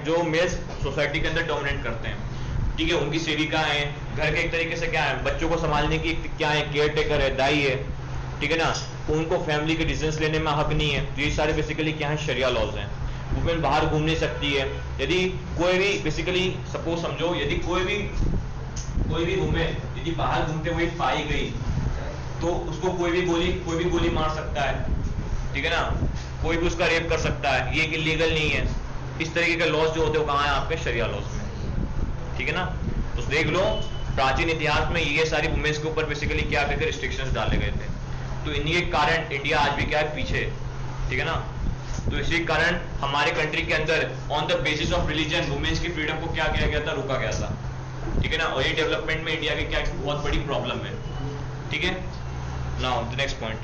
जो मेल्स सोसाइटी के अंदर डोमिनेट करते हैं, ठीक है, उनकी सेविका है, घर के एक तरीके से क्या है, बच्चों को संभालने की क्या है, केयर टेकर है, दाई है, ठीक है ना, उनको फैमिली के डिसीजंस लेने में हक नहीं है। तो ये सारे बेसिकली क्या है, शरिया लॉज हैं। वुमेन बाहर घूम नहीं सकती है। यदि कोई भी बेसिकली सपोज समझो, यदि कोई भी वुमेन यदि बाहर घूमते हुए पाई गई तो उसको कोई भी गोली मार सकता है, ठीक है ना, कोई भी उसका रेप कर सकता है, ये इलीगल नहीं है। इस तरीके के लॉज जो होते हैं वो कहाँ है, आपके शरिया लॉज में, ठीक है ना। तो देख लो प्राचीन इतिहास में ये सारी वुमेन्स के ऊपर बेसिकली क्या करके रिस्ट्रिक्शंस डाले गए थे। तो इन्हीं के कारण इंडिया आज भी क्या है, पीछे, ठीक है ना। तो इसी कारण हमारे कंट्री के अंदर on the basis of religion women's की फ्रीडम को क्या किया गया था, रोका गया था, ठीक है ना। और ये डेवलपमेंट में इंडिया की क्या बहुत बड़ी प्रॉब्लम है, ठीक है। नाउ द नेक्स्ट पॉइंट,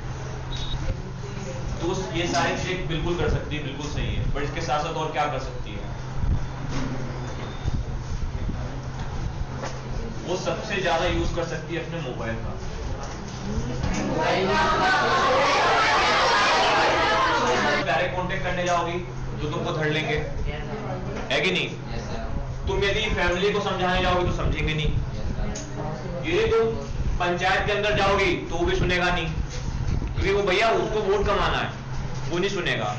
तो ये सारी चीजें बिल्कुल कर सकती है, बिल्कुल सही है, बट इसके साथ साथ और क्या कर सकती है, वो सबसे ज्यादा यूज कर सकती है अपने मोबाइल का। डायरेक्ट कांटेक्ट करने जाओगी तो तुमको धड़ लेंगे, है कि नहीं। तुम यदि फैमिली को समझाने जाओगे तो समझेंगे नहीं। यदि तुम पंचायत के अंदर जाओगी तो वो भी सुनेगा नहीं, क्योंकि वो भैया उसको वोट कमाना है, वो नहीं सुनेगा।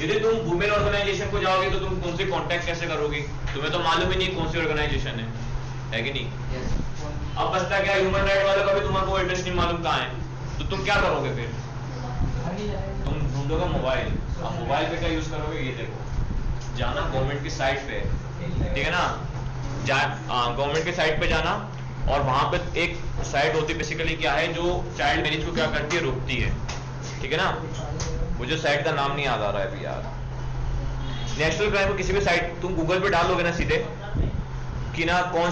यदि तुम वुमेन ऑर्गेनाइजेशन को जाओगे तो तुम उनसे कांटेक्ट कैसे करोगे, तुम्हें तो मालूम ही नहीं कौन सी ऑर्गेनाइजेशन है कि नहीं। अब बचता क्या, ह्यूमन राइट वालों का भी तुम्हारा एड्रेस नहीं मालूम कहाँ है, तो तुम क्या करोगे फिर, तुम ढूंढोगे मोबाइल। अब मोबाइल पे क्या यूज करोगे, ये देखो, जाना गवर्नमेंट की साइट पे, ठीक है ना, गवर्नमेंट की साइट पे जाना, और वहां पे एक साइट होती है बेसिकली क्या है, जो चाइल्ड मैरिज को क्या करती है, रोकती है, ठीक है ना। मुझे साइट का नाम नहीं याद आ रहा है अभी यार। नेशनल क्राइम को किसी भी साइट तुम गूगल पे डालोगे ना सीधे कि ना कौन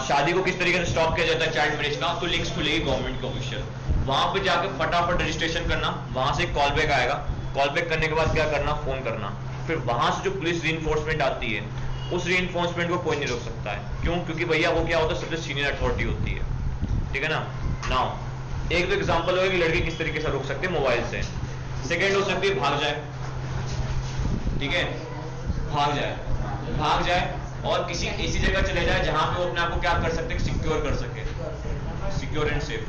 शादी को किस तरीके से स्टॉप किया जाता है, चाइल्ड मैरिज का, तो लिंक्स खुलेगी गवर्नमेंट के ऑफिशियल। वहां पे जाकर फटाफट रजिस्ट्रेशन करना, वहां से कॉल बैक आएगा, कॉल बैक करने के बाद क्या करना, फोन करना। फिर वहां से जो पुलिस रीइंफोर्समेंट आती है, उस रीइंफोर्समेंट को कोई नहीं रोक सकता है। क्यों, क्योंकि भैया वो क्या होता है, सबसे सीनियर अथॉरिटी होती है, ठीक है ना। नाउ एक तो एग्जाम्पल होगा कि लड़की किस तरीके से रोक सकते हैं, मोबाइल से। सेकेंड हो सकती है भाग जाए, ठीक है, भाग जाए, और किसी ऐसी जगह चले जाए जहां पे वो अपने आप को क्या कर सकते, सिक्योर कर सके, सिक्योर एंड सेफ।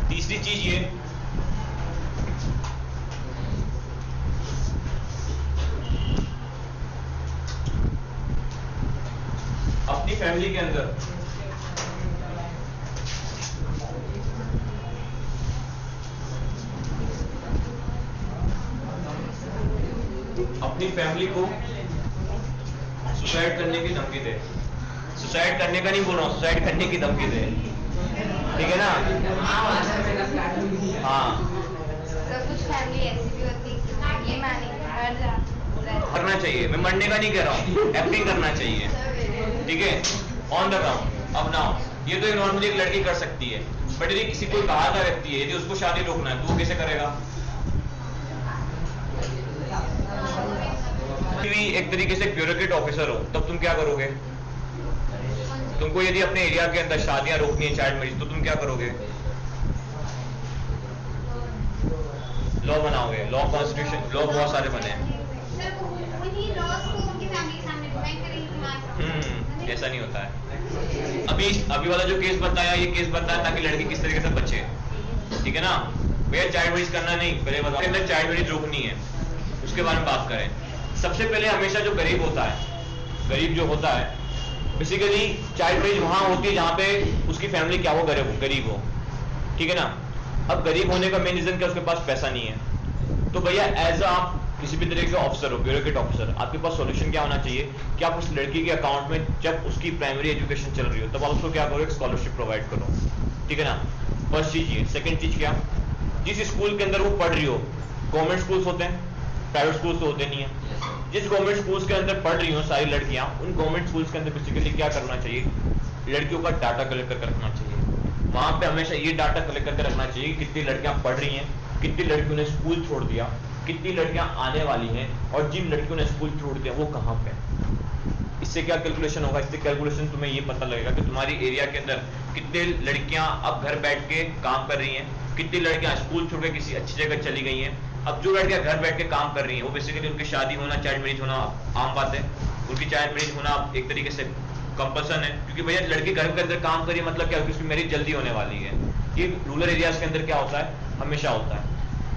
तीसरी चीज ये, अपनी फैमिली के अंदर अपनी फैमिली को सुसाइड करने की धमकी दे। सुसाइड करने का नहीं बोल रहा हूं, सुसाइड करने की धमकी दे, ठीक है ना? हाँ, कुछ फैमिली ऐसी भी होती है ये मानेंगे मर जा, करना चाहिए, मैं मरने का नहीं कह रहा हूँ, एक्टिंग करना चाहिए, ठीक है, ऑन द ग्राउंड। अब नाउ ये तो नॉर्मली एक लड़की कर सकती है, बट यदि किसी कोई बाहर का व्यक्ति है, यदि उसको शादी रोकना है तो वो कैसे करेगा? भी एक तरीके से ब्यूरोक्रेट ऑफिसर हो, तब तुम क्या करोगे? तुमको यदि अपने एरिया के अंदर शादियां रोकनी है, चाइल्ड मैरिज, तो तुम क्या करोगे? लॉ बनाओगे, लॉ कॉन्स्टिट्यूशन, लॉ बहुत सारे बने हैं। ऐसा नहीं होता है। अभी वाला जो केस बताया, ये केस बताया ताकि लड़की किस तरीके से बचे, ठीक है ना? भैया चाइल्ड मैरिज करना नहीं, पहले बताओ के अंदर चाइल्ड मैरिज रोकनी है, उसके बारे में बात करें। सबसे पहले हमेशा जो गरीब होता है, गरीब जो होता है, बेसिकली चाइल्ड मैरिज वहां होती है जहां पे उसकी फैमिली क्या हो, गरीब हो, ठीक है ना? अब गरीब होने का मेन रीजन क्या, उसके पास पैसा नहीं है। तो भैया एज आप किसी भी तरह के ऑफिसर हो, ब्यूरोक्रेट ऑफिसर, आपके पास सॉल्यूशन क्या होना चाहिए कि आप उस लड़की के अकाउंट में जब उसकी प्राइमरी एजुकेशन चल रही हो तब आप उसको क्या करो, एक स्कॉलरशिप प्रोवाइड करो, ठीक है ना? फर्स्ट चीज ये। सेकंड चीज क्या, जिस स्कूल के अंदर वो पढ़ रही हो, गवर्नमेंट स्कूल्स होते हैं, प्राइवेट स्कूल्स तो होते नहीं है, जिस गवर्नमेंट स्कूल्स के अंदर पढ़ रही हो सारी लड़कियां, उन गवर्नमेंट स्कूल्स के अंदर बेसिकली क्या करना चाहिए, लड़कियों का डाटा कलेक्ट करके रखना चाहिए। वहां पे हमेशा ये डाटा कलेक्ट करके रखना चाहिए कि कितनी लड़कियां पढ़ रही हैं, कितनी लड़कियों ने स्कूल छोड़ दिया, कितनी लड़कियां आने वाली हैं, और जिन लड़कियों ने स्कूल छोड़ दिया वो कहां पे। इससे क्या कैलकुलेशन होगा, इससे कैलकुलेशन तुम्हें ये पता लगेगा कि तुम्हारी एरिया के अंदर कितने लड़कियां अब घर बैठ के काम कर रही हैं, कितनी लड़कियां स्कूल छोड़ के किसी अच्छी जगह चली गई हैं। अब जो लड़कियां घर बैठ के काम कर रही हैं वो बेसिकली उनकी शादी होना, चाइल्ड मैरिज होना आम बात है, उनकी चाइल्ड मैरिज होना एक तरीके से कंपल्सन है, क्योंकि भैया लड़की घर के अंदर काम करिए मतलब क्या, उसकी मैरिज जल्दी होने वाली है। ये रूरल एरियाज के अंदर क्या होता है, हमेशा होता है।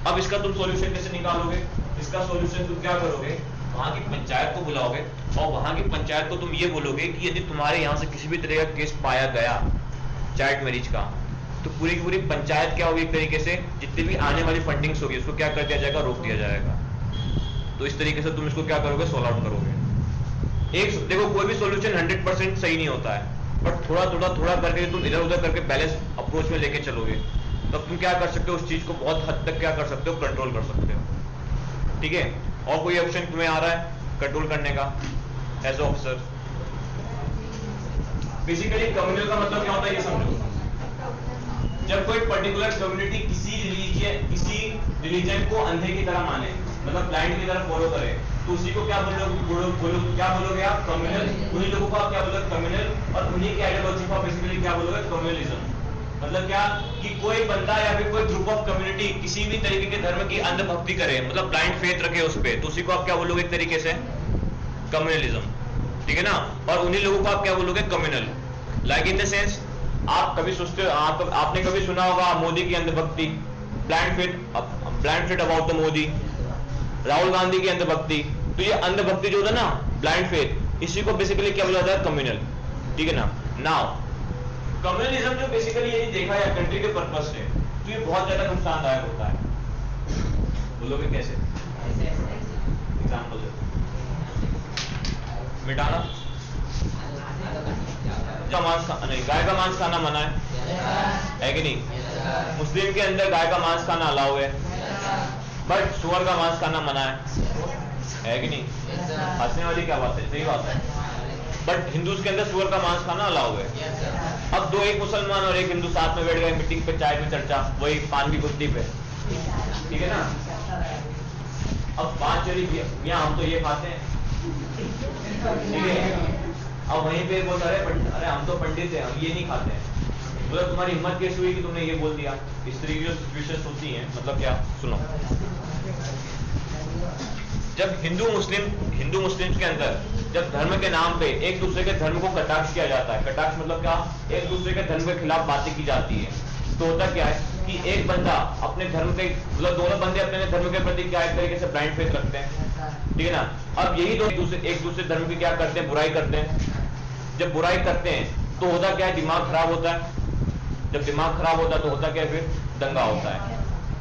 अब इसका तुम सॉल्यूशन कैसे निकालोगे? इसका सॉल्यूशन तुम क्या करोगे, वहां की पंचायत को बुलाओगे और वहां की पंचायत को तुम ये बोलोगे कि यदि तुम्हारे यहाँ से किसी भी तरह का केस पाया गया चाइल्ड मैरिज का, तो पूरी की पूरी पंचायत क्या होगी, एक तरीके से जितनी भी आने वाली फंडिंग्स होगी उसको क्या कर दिया जाएगा, रोक दिया जाएगा। तो इस तरीके से तुम इसको क्या करोगे, सॉल्व आउट करोगे। एक देखो, कोई भी सॉल्यूशन 100% सही नहीं होता है, बट थोड़ा करके तुम इधर उधर करके बैलेंस अप्रोच में लेके चलोगे, तब तुम क्या कर सकते हो, उस चीज को बहुत हद तक क्या कर सकते हो, कंट्रोल कर सकते हो, ठीक है? और कोई ऑप्शन तुम्हें आ रहा है कंट्रोल करने का एज ऑफिसर? बेसिकली कम्युनल का मतलब क्या होता है ये समझो। जब कोई पर्टिकुलर कम्युनिटी किसी रिलीजन को अंधे की तरह माने, मतलब ब्लाइंड की तरह फॉलो करे, तो उसी को क्या बोलोगे आप, कम्युनल। उन्हीं लोगों को आप क्या बोलोगे, कम्युनल। और उन्हीं की आइडियोलॉजी को आप बेसिकली क्या बोलोगे, कम्युनलिज्म। मतलब क्या कि कोई बंदा या फिर कोई ग्रुप ऑफ कम्युनिटी किसी भी तरीके के धर्म की अंधभक्ति करे, मतलब ब्लाइंड फेथ रखे उस पे, तो उसी को आप क्या बोलोगे, एक तरीके से कम्युनलिज्म, ठीक है ना? और उन्हीं लोगों को आप क्या बोलोगे, communal. Like in the sense, आप कभी सोचते हो, आपने कभी सुना होगा मोदी की अंधभक्ति, blind faith about the Modi, Rahul Gandhi की अंधभक्ति। तो ये अंधभक्ति जो होता है ना, ब्लाइंड फेथ, इसी को बेसिकली क्या बोला जाता है, कम्युनल, ठीक है ना? नाउ कम्युनलिज्म जो बेसिकली यदि देखा जाए कंट्री के पर्पज से, तो ये बहुत ज्यादा नुकसानदायक होता है। बोलोगे कैसे? एग्जाम्पल मिटाना, नहीं, गाय का मांस खाना मना है कि नहीं? मुस्लिम के अंदर गाय का मांस खाना अलाउ है, बट सुअर का मांस खाना मना है कि नहीं? हंसने वाली क्या बात है, सही बात है। बट हिंदूज के अंदर सुअर का मांस खाना अलाउ है। अब एक मुसलमान और एक हिंदू साथ में बैठ गए मीटिंग पे, चाय पे चर्चा, वही पान की गुत्ती पे, ठीक है ना? अब बात चली मियां हम तो ये खाते हैं, ठीक है? अब वहीं पे बोलता अरे हम तो पंडित हैं, हम ये नहीं खाते हैं। बोला तुम्हारी हिम्मत कैसे हुई कि तुमने ये बोल दिया? इस तरीके की सिचुएशंस होती हैं। मतलब क्या, सुनो, जब हिंदू मुस्लिम्स के अंदर जब धर्म के नाम पे एक दूसरे के धर्म को कटाक्ष किया जाता है, कटाक्ष मतलब क्या, एक दूसरे के धर्म के खिलाफ बातें की जाती है, तो होता क्या है कि एक बंदा अपने धर्म के, मतलब दोनों बंदे अपने धर्म के प्रति क्या एक तरीके से ब्लाइंड फेथ रखते हैं, ठीक है ना। अब यही दो एक दूसरे धर्म की क्या करते हैं, बुराई करते हैं। जब बुराई करते हैं तो होता क्या है, दिमाग खराब होता है। जब दिमाग खराब होता है तो होता क्या है, फिर दंगा होता है,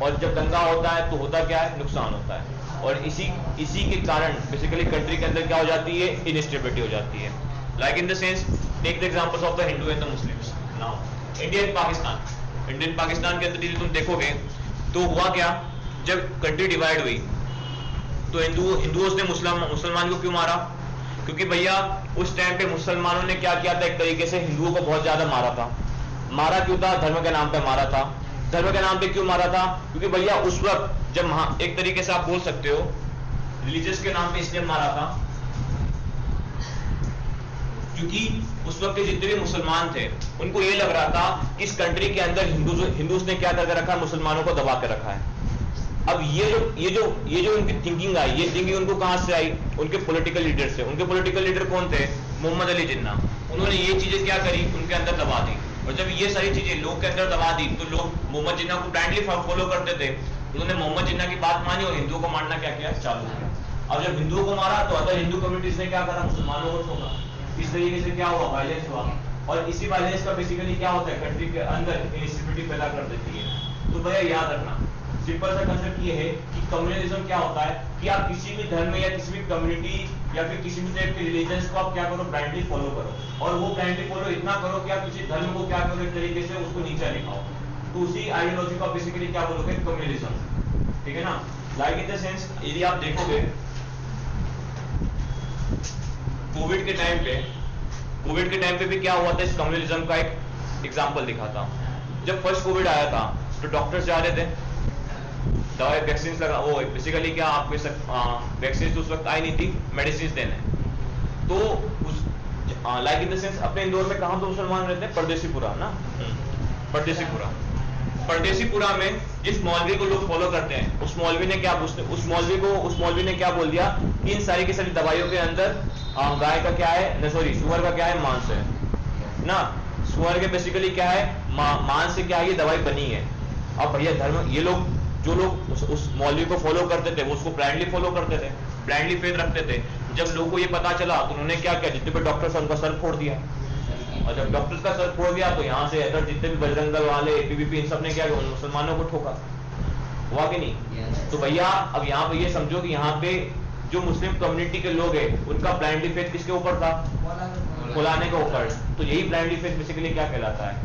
और जब दंगा होता है तो होता क्या है, नुकसान होता है। और इसी के कारण बेसिकली कंट्री के अंदर क्या हो जाती है, इनस्टेबिलिटी हो जाती है। Like in the sense, take the examples of the Hindu and the Muslims. Now Indian Pakistan के अंदर यदि तुम देखोगे तो हुआ क्या, जब कंट्री डिवाइड हुई तो हिंदुओं ने मुसलमान को क्यों मारा, क्योंकि भैया उस टाइम पे मुसलमानों ने क्या किया था, एक तरीके से हिंदुओं को बहुत ज्यादा मारा था। मारा क्यों था, धर्म के नाम पे मारा था। धर्म के नाम पे क्यों मारा था, क्योंकि भैया उस वक्त जब एक तरीके से आप बोल सकते हो रिलीजियस के नाम पे इसलिए मारा था क्योंकि उस वक्त के जितने भी मुसलमान थे उनको ये लग रहा था कि इस कंट्री के अंदर हिंदूज ने क्या करके रखा है, मुसलमानों को दबा के रखा है। अब ये जो उनकी थिंकिंग आई, ये थिंकिंग उनको कहां से आई, उनके पॉलिटिकल लीडर से। उनके पॉलिटिकल लीडर कौन थे, मोहम्मद अली जिन्ना। उन्होंने ये चीजें क्या करी, उनके अंदर दबा दी, और जब ये सारी चीजें लोग के अंदर दबा दी तो लोग मोहम्मद जिन्ना को ब्लाइंडली फॉलो करते थे। उन्होंने मोहम्मद जिन्ना की बात मानी और हिंदुओं को मारना क्या किया, चालू किया। अब जब हिंदुओं को मारा तो अदर हिंदू कम्युनिटीज ने क्या करा, मुसलमानों को ठोका। इस तरीके से क्या हुआ, वायलेंस हुआ, और इसी वायलेंस का बेसिकली क्या होता है, कंट्री के अंदर इंस्टेबिलिटी पैदा कर देती है। तो भैया याद रखना, सिंपल सा कंसेप्ट ये है कि कम्युनलिज्म क्या होता है कि आप किसी भी धर्म या किसी भी कम्युनिटी या फिर किसी भी टाइप के रिलीजन्स को आप क्या करो, ब्लाइंडली फॉलो करो, और वो ब्लाइंडली फॉलो इतना करो कि आप किसी धर्म को क्या करो, एक तरीके से उसको नीचा दिखाओ। तो उसी आइडियोलॉजी को बेसिकली क्या बोलोगे, कम्युनलिज्म, ठीक है ना। लाइक इन द सेंस, यदि आप देखोगे कोविड के टाइम पे भी क्या हुआ था, इस कम्युनलिज्म का एक एग्जांपल दिखा था। जब फर्स्ट कोविड आया था तो डॉक्टर्स जा रहे थे दवाई वैक्सीन लगा, वो बेसिकली क्या आपके वैक्सीन तो उस वक्त आई नहीं थी, मेडिसिन देने। तो उस लाइक इन द सेंस अपने इंदौर में कहां तो मुसलमान रहते हैं, परदेसीपुरा ना, परदेसीपुरा में जिस मौलवी को लोग फॉलो करते हैं, उस मौलवी ने क्या बोल दिया कि इन सारी की सारी दवाइयों के अंदर गाय का क्या है, सॉरी सुअर का क्या है, मांस है ना। सुअर के बेसिकली क्या है, मांस से क्या है, ये दवाई बनी है। अब भैया धर्म, ये लोग जो लोग उस मौलवी को फॉलो करते थे वो उसको ब्लाइंडली फॉलो करते थे, ब्लाइंडली फेथ रखते थे। जब लोगों को ये पता चला तो उन्होंने क्या किया, जितने भी डॉक्टर्स उनका सर फोड़ दिया, और जब डॉक्टर्स का सर फोड़ दिया तो यहाँ से अदर जितने भी बजरंग दल वाले, एबीवीपी, इन सब ने क्या किया, मुसलमानों को ठोका। हुआ कि नहीं। तो भैया अब यहाँ पे ये समझो कि यहाँ पे जो मुस्लिम कम्युनिटी के लोग हैं उनका ब्लाइंडली फेथ किसके ऊपर था, फुलाने के ऊपर। तो यही ब्लाइंडली फेथ बेसिकली क्या कहलाता है,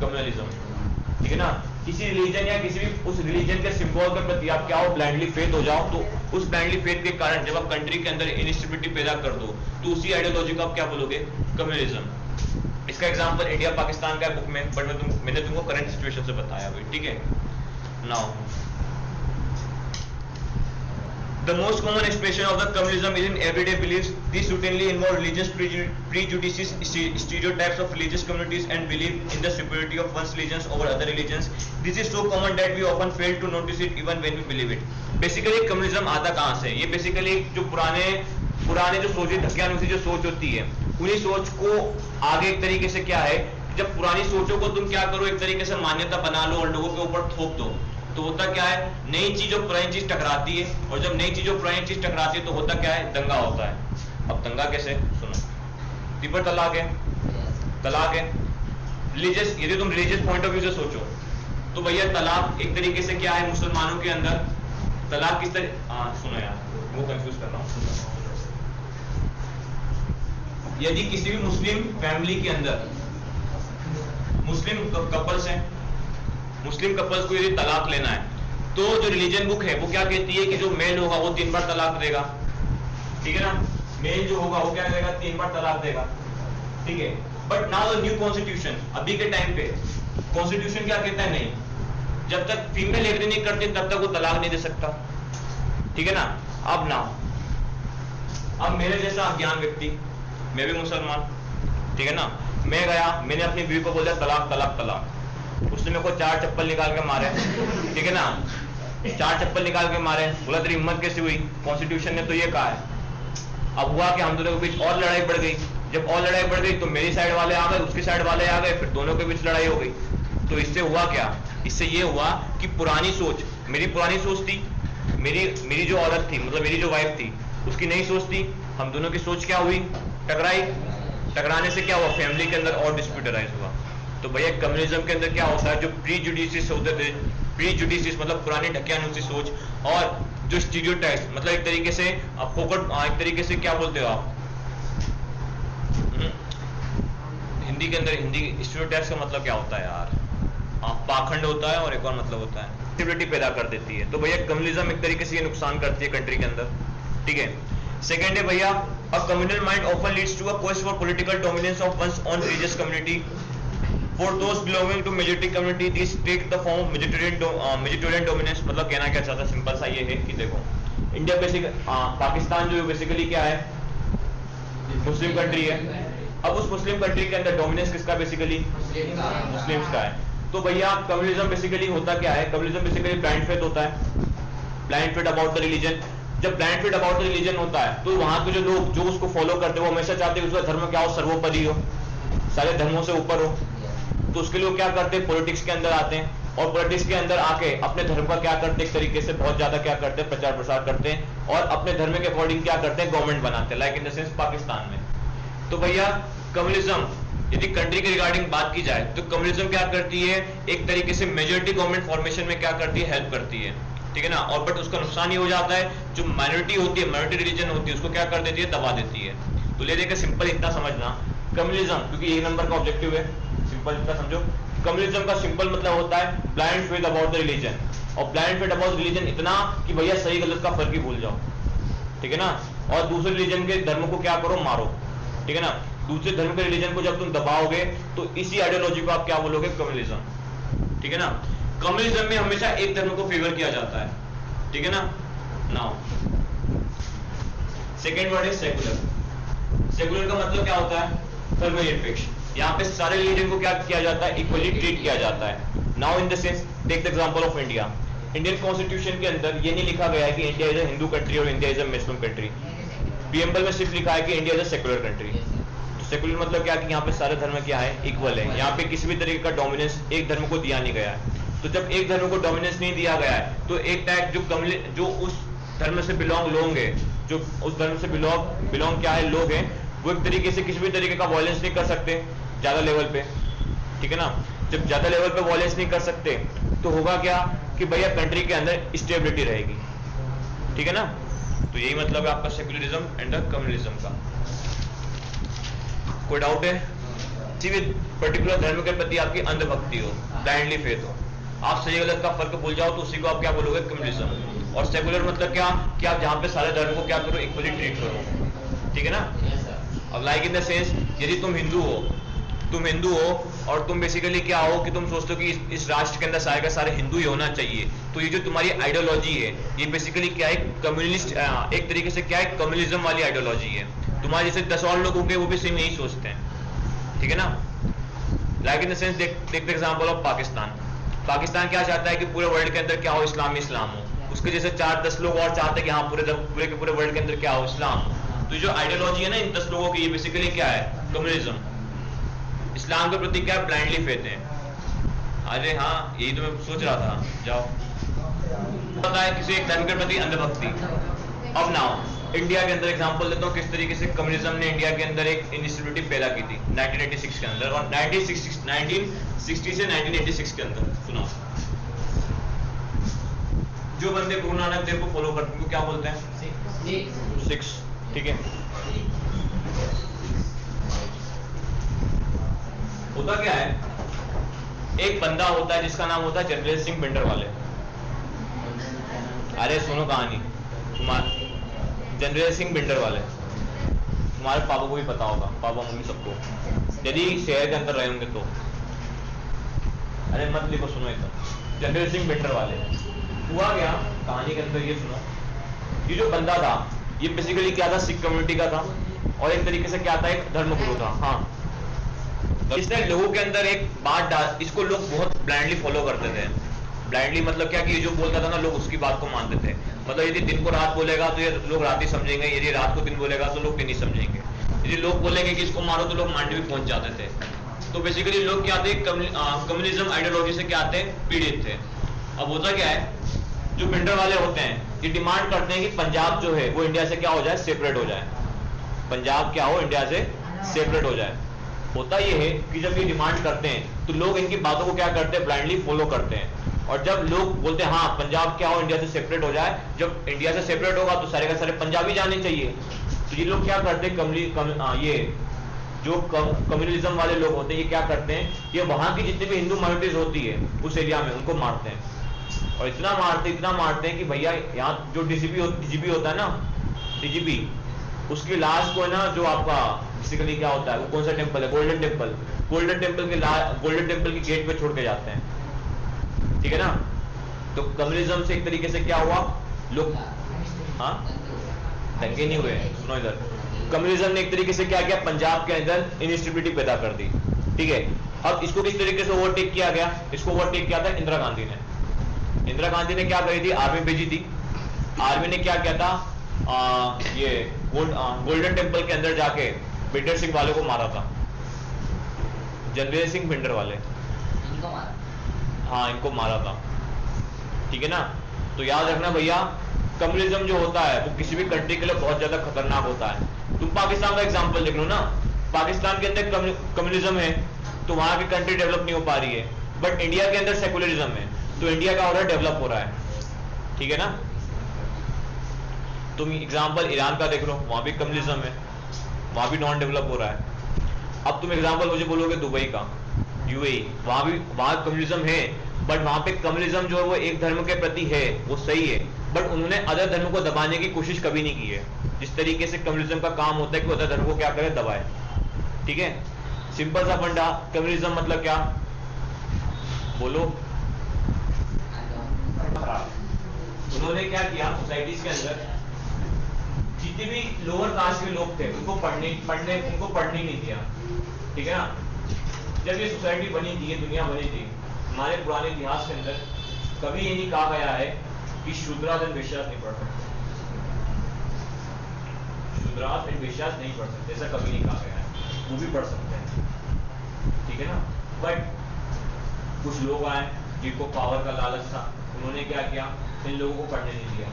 कम्युनलिज्म, ठीक है ना। किसी रिलीजन या किसी भी उस रिलीजन के सिंबल के प्रति आप क्या हो, ब्लाइंडली फेथ हो जाओ, तो उस ब्लाइंडली फेथ के कारण जब आप कंट्री के अंदर इनस्टेबिलिटी पैदा कर दो तो उसी आइडियोलॉजी को आप क्या बोलोगे, कम्युनलिज्म। इसका एग्जांपल इंडिया पाकिस्तान का बुक में, बट मैंने तुमको करंट सिचुएशन से बताया भाई, ठीक है। Now the most common expression of the communism is in everyday beliefs. These routinely involve religious prejudices, stereotypes of religious communities, and belief in the superiority of one's religions over other religions. This is so common that we often fail to notice it even when we believe it. Basically communism आता कहाँ से? ये basically जो पुराने जो सोचे धक्यानुसी जो सोच होती है, उन्हीं सोच को आगे एक तरीके से क्या है, जब पुरानी सोचों को तुम क्या करो, एक तरीके से मान्यता बना लो और लोगों के ऊपर थोप दो, तो होता क्या है, नई चीज और पुरानी चीज टकराती है, और जब नई चीज और पुरानी चीज टकराती है तो होता क्या है, दंगा होता है। अब दंगा कैसे, सुनो, तीसरा तलाक है रिलीजियस, यदि तुम रिलीजियस पॉइंट ऑफ व्यू से सोचो तो भैया तलाक एक तरीके से क्या है, मुसलमानों के अंदर तलाक किस तरह, सुनो यार वो कंफ्यूज कर रहा हूं। यदि किसी भी मुस्लिम फैमिली के अंदर मुस्लिम कपल्स हैं, मुस्लिम कपल्स को यदि तलाक लेना है तो जो रिलीजन बुक है वो क्या कहती है कि जो मेल होगा वो 3 बार तलाक देगा, ठीक है ना। मेल जो होगा वो क्या करेगा, 3 बार तलाक देगा, ठीक है। But now the new constitution, अभी के टाइम पे कॉन्स्टिट्यूशन क्या कहता है, नहीं, जब तक फीमेल एग्री नहीं करती तब तक वो तलाक नहीं दे सकता, ठीक है ना। अब नाउ अब मेरे जैसा अज्ञान व्यक्ति, मैं भी मुसलमान, ठीक है ना, मैं गया, मैंने अपनी बीवी को बोला तलाक तलाक तलाक, उसने मेरे को 4 चप्पल निकाल के मारे, ठीक है ना। 4 चप्पल निकाल के मारे, बोला तेरी हिम्मत कैसे हुई, कॉन्स्टिट्यूशन ने तो ये कहा है। अब हुआ कि हम दोनों के बीच और लड़ाई बढ़ गई, जब और लड़ाई बढ़ गई तो मेरी साइड वाले आ गए, उसकी साइड वाले आ गए, फिर दोनों के बीच लड़ाई हो गई। तो इससे हुआ क्या, इससे ये हुआ कि पुरानी सोच, मेरी पुरानी सोच थी, मेरी जो औरत थी, मतलब मेरी जो वाइफ थी, उसकी नई सोच थी, हम दोनों की सोच क्या हुई, टकराई। टकराने से क्या हुआ, फैमिली के अंदर और डिस्प्यूट अराइज हुआ। तो भैया कम्युनिज्म के अंदर क्या होता है, जो प्रीजुडिशियस होते थे, प्रीजुडिशियस मतलब पुरानी ढकियानुसी सोच, और जो स्टीरियोटाइप्स मतलब एक तरीके से फोकट, एक तरीके से क्या बोलते हो आप हिंदी के अंदर, हिंदी स्टीरियोटाइप्स का मतलब क्या होता है यार, पाखंड होता है, और एक और मतलब होता है स्टेबिलिटी पैदा कर देती है। तो भैया कम्युनिज्म एक तरीके से ये नुकसान करती है कंट्री के अंदर, ठीक है। सेकेंड है भैया, a communal mind often leads to a quest for political dominance of one's own religious community. For those belonging to majority community, this take the form of Mediterranean dominance। मतलब कहना क्या चाहता है, सिंपल सा ये है कि देखो इंडिया बेसिक पाकिस्तान जो बेसिकली क्या है, मुस्लिम कंट्री है। अब उस मुस्लिम कंट्री के अंदर डोमिनेंस किसका, बेसिकली मुस्लिम्स का है। तो भैया कम्युनिज्म बेसिकली होता क्या है, कम्युनिज्म बेसिकली ब्लाइंड फेथ होता है, blind faith about the religion. जब blind faith about the religion होता है तो वहां के जो लोग जो उसको फॉलो करते हैं वो हमेशा चाहते हैं उसका धर्म क्या हो, सर्वोपरि हो, सारे धर्मों से ऊपर हो। तो उसके लिए क्या करते हैं, पॉलिटिक्स के अंदर आते हैं, और पॉलिटिक्स के अंदर आके अपने धर्म का क्या करते हैं, एक तरीके से बहुत ज्यादा क्या करते हैं, प्रचार प्रसार करते हैं, और अपने धर्म के अकॉर्डिंग क्या करते हैं, गवर्नमेंट बनाते हैं, like in the sense Pakistan में। तो भैया कम्युनिज्म यदि कंट्री के रिगार्डिंग बात की जाए तो कम्युनिज्म क्या करती है, एक तरीके से मेजोरिटी गवर्नमेंट फॉर्मेशन में क्या करती है, हेल्प करती है, ठीक है ना। और बट उसका नुकसान ये हो जाता है, जो माइनॉरिटी होती है, माइनॉरिटी रिलीजन होती है, उसको क्या कर देती है, दबा देती है। तो ले देकर सिंपल इतना समझना, कम्युनिज्म क्योंकि एक नंबर का ऑब्जेक्टिव है, सिंपल इतना समझो, कम्युनिज्म का सिंपल मतलब होता है blind faith about the religion. और ब्लाइंड फेथ अबाउट रिलीजन इतना कि भैया सही गलत का फर्क ही भूल जाओ, ठीक है ना। और दूसरे रिलीजन के धर्म को क्या करो, मारो, ठीक है ना। दूसरे धर्म के रिलीजन को जब तुम दबाओगे तो इसी आइडियोलॉजी को आप क्या बोलोगे, कम्युनिज्म, ठीक है ना। कम्युनिज्म में हमेशा एक धर्म को फेवर किया जाता है, ठीक है ना। नाउ सेकेंड वर्ड है सेकुलर। सेकुलर का मतलब क्या होता है, धर्मनिरपेक्ष। यहाँ पे सारे रिलीजन को क्या किया जाता है, इक्वली ट्रीट किया जाता है। Now in the sense take the example of India. India constitution के अंदर ये नहीं लिखा गया है कि India is a Hindu country और India is a Muslim country. Preamble में सिर्फ लिखा है कि India is a secular country. तो सेकुलर मतलब क्या, कि यहाँ पे सारे धर्म क्या है, इक्वल है। यहाँ पे किसी भी तरीके का डोमिनेंस एक धर्म को दिया नहीं गया है। तो जब एक धर्म को डोमिनेंस नहीं दिया गया है तो एक टाइप जो उस धर्म से बिलोंग लोग हैं, जो उस धर्म से बिलोंग क्या है, लोग हैं, वो एक तरीके से किसी भी तरीके का वायलेंस नहीं कर सकते ज्यादा लेवल पे, ठीक है ना। जब ज्यादा लेवल पे वायलेंस नहीं कर सकते तो होगा क्या कि भैया कंट्री के अंदर स्टेबिलिटी रहेगी, ठीक है ना। तो यही मतलब है आपका सेक्युलरिज्म एंड द कम्युनिज्म का। कोई डाउट है, किसी भी पर्टिकुलर धर्म के प्रति आपकी अंधभक्ति हो, ब्लाइंडली फेथ हो, आप सही गलत का फर्क भूल जाओ तो उसी को आप क्या बोलोगे, कम्युनिज्म। और सेकुलर मतलब क्या, कि आप जहां पे सारे धर्म को क्या करो, इक्वली ट्रीट करो, ठीक है ना। अब लाइक इन द सेंस यदि तुम हिंदू हो और तुम बेसिकली क्या हो कि तुम सोचते हो कि इस राष्ट्र के अंदर सारे का सारे हिंदू ही होना चाहिए, तो ये जो तुम्हारी आइडियोलॉजी है ये बेसिकली क्या है, कम्युनिस्ट, एक तरीके से क्या है, कम्युनिज्म वाली आइडियोलॉजी है। तुम्हारे जैसे 10 और लोग होंगे वो भी सेम यही सोचते हैं, ठीक है ना। Like in the sense take the example of Pakistan. Pakistan क्या चाहता है कि पूरे वर्ल्ड के अंदर क्या हो, इस्लाम हो। उसके जैसे 4-10 लोग और चाहते हैं कि हाँ पूरे के पूरे वर्ल्ड के अंदर क्या हो, इस्लाम। तो जो आइडियोलॉजी है ना इन 10 लोगों की, ये बेसिकली क्या है, कम्युनिज्म। इस्लाम के प्रति क्या ब्लाइंडली फेथ है। अरे हाँ यही तो मैं सोच रहा था, जाओ पता है किसी एक धर्म के प्रति अंधभक्ति। अब नाउ इंडिया के अंदर एग्जांपल देता हूँ किस तरीके से कम्युनिज्म ने इंडिया के अंदर एक इंस्टिट्यूट पैदा की थी 1986 के अंदर, और 1960 से 1986 के अंदर। सुनो, जो बंदे गुरु नानक देव को फॉलो करते हैं क्या बोलते हैं, सिक्स, ठीक है। होता क्या है, एक बंदा होता है जिसका नाम होता है जनरल सिंह भिंडरवाले। अरे सुनो कहानी, जनरल सिंह भिंडरवाले तुम्हारे पापा को भी पता होगा, पापा मम्मी सबको, यदि शहर के अंदर रहे होंगे तो। अरे मत लिखो, सुनो एकदम, जनरल सिंह भिंडरवाले। हुआ क्या कहानी के अंदर, ये सुनो, ये जो बंदा था ये बेसिकली क्या था, सिख कम्युनिटी का था, और एक तरीके से क्या था, एक धर्मगुरु था। हाँ, इसने लोगों के अंदर एक बात डाल, इसको लोग बहुत ब्लाइंडली फॉलो करते थे। ब्लाइंडली मतलब क्या कि ये जो बोलता था ना लोग उसकी बात को मानते थे। मतलब यदि दिन को रात बोलेगा तो ये लोग रात ही समझेंगे, यदि रात को दिन बोलेगा तो लोग दिन ही समझेंगे, यदि लोग बोलेंगे कि इसको मारो तो लोग मारने भी पहुंच जाते थे। तो बेसिकली लोग क्या थे, कम्युनिज्म आइडियोलॉजी से क्या थे, पीड़ित थे। अब होता क्या है, जो पिंडर वाले होते हैं ये डिमांड करते हैं कि पंजाब जो है वो इंडिया से क्या हो जाए, सेपरेट हो जाए। पंजाब क्या हो, इंडिया से सेपरेट हो जाए। होता ये है कि जब ये डिमांड करते हैं तो लोग इनकी बातों को क्या करते हैं, ब्लाइंडली फॉलो करते हैं। और जब लोग बोलते हैं हाँ पंजाब क्या हो, इंडिया से सेपरेट हो जाए, जब इंडिया से सेपरेट होगा तो सारे का सारे पंजाबी जाने चाहिए। तो ये लोग क्या करते हैं, ये जो कम्युनिज्म वाले लोग होते हैं ये क्या करते हैं, ये वहां की जितनी भी हिंदू माइनॉरिटीज होती है उस एरिया में उनको मारते हैं। और इतना मारते हैं कि भैया यहाँ जो डीजीपी होता है ना, डीजीपी, उसकी लाश को है ना, जो आपका बेसिकली क्या होता है, वो कौन सा टेम्पल है, गोल्डन टेम्पल, गोल्डन टेम्पल की गेट पे छोड़ के जाते हैं। ठीक है ना। तो कम्युनिज्म से एक तरीके से क्या हुआ, लोग, हाँ दंगे नहीं हुए, सुनो इधर, कम्युनिज्म ने एक तरीके से क्या किया, पंजाब के अंदर इनस्टेबिलिटी पैदा कर दी। ठीक है। अब इसको किस तरीके से ओवरटेक किया गया, इसको ओवरटेक किया था इंदिरा गांधी ने। इंदिरा गांधी ने क्या करी थी, आर्मी भेजी थी। आर्मी ने क्या किया था, ये गोल्डन टेम्पल के अंदर जाके बिंडर सिंह वाले को मारा था, जनवेर सिंह बिंडर वाले, इनको मारा, हाँ इनको मारा था। ठीक है ना। तो याद रखना भैया, कम्युनिज्म जो होता है वो किसी भी कंट्री के लिए बहुत ज्यादा खतरनाक होता है। तुम पाकिस्तान का एग्जांपल देख लो ना, पाकिस्तान के अंदर कम्युनिज्म है तो वहां की कंट्री डेवलप नहीं हो पा रही है, बट इंडिया के अंदर सेकुलरिज्म है तो इंडिया का हो रहा है, डेवलप हो रहा है। ठीक है ना। तुम एग्जांपल ईरान का देख लो, वहां भी कम्युनिज्म है, वहां भी नॉन डेवलप हो रहा है। अब तुम एग्जांपल मुझे बोलोगे दुबई का, यूएई, वहां कम्युनिज्म है, बट वहां पे कम्युनिज्म जो है वो एक धर्म के प्रति है, वो सही है, बट उन्होंने अदर धर्म को दबाने की कोशिश कभी नहीं की है। जिस तरीके से कम्युनिज्म का काम होता है कि अदर धर्म को क्या करे, दबाए। ठीक है। सिंपल सा फंडा, कम्युनिज्म मतलब क्या, बोलो। उन्होंने क्या किया, सोसाइटीज के अंदर जितने भी लोअर कास्ट के लोग थे उनको पढ़ने नहीं दिया। ठीक है ना। जब ये सोसाइटी बनी थी, ये दुनिया बनी थी, हमारे पुराने इतिहास के अंदर कभी ये नहीं कहा गया है कि शूद्रास एंड वैश्यास नहीं पढ़ सकते, शूद्रास एंड वैश्यास नहीं पढ़ सकते, ऐसा कभी नहीं कहा गया है, वो भी पढ़ सकते हैं। ठीक है ना। बट कुछ लोग आए जिनको पावर का लालच था, उन्होंने क्या किया, इन लोगों को पढ़ने नहीं दिया।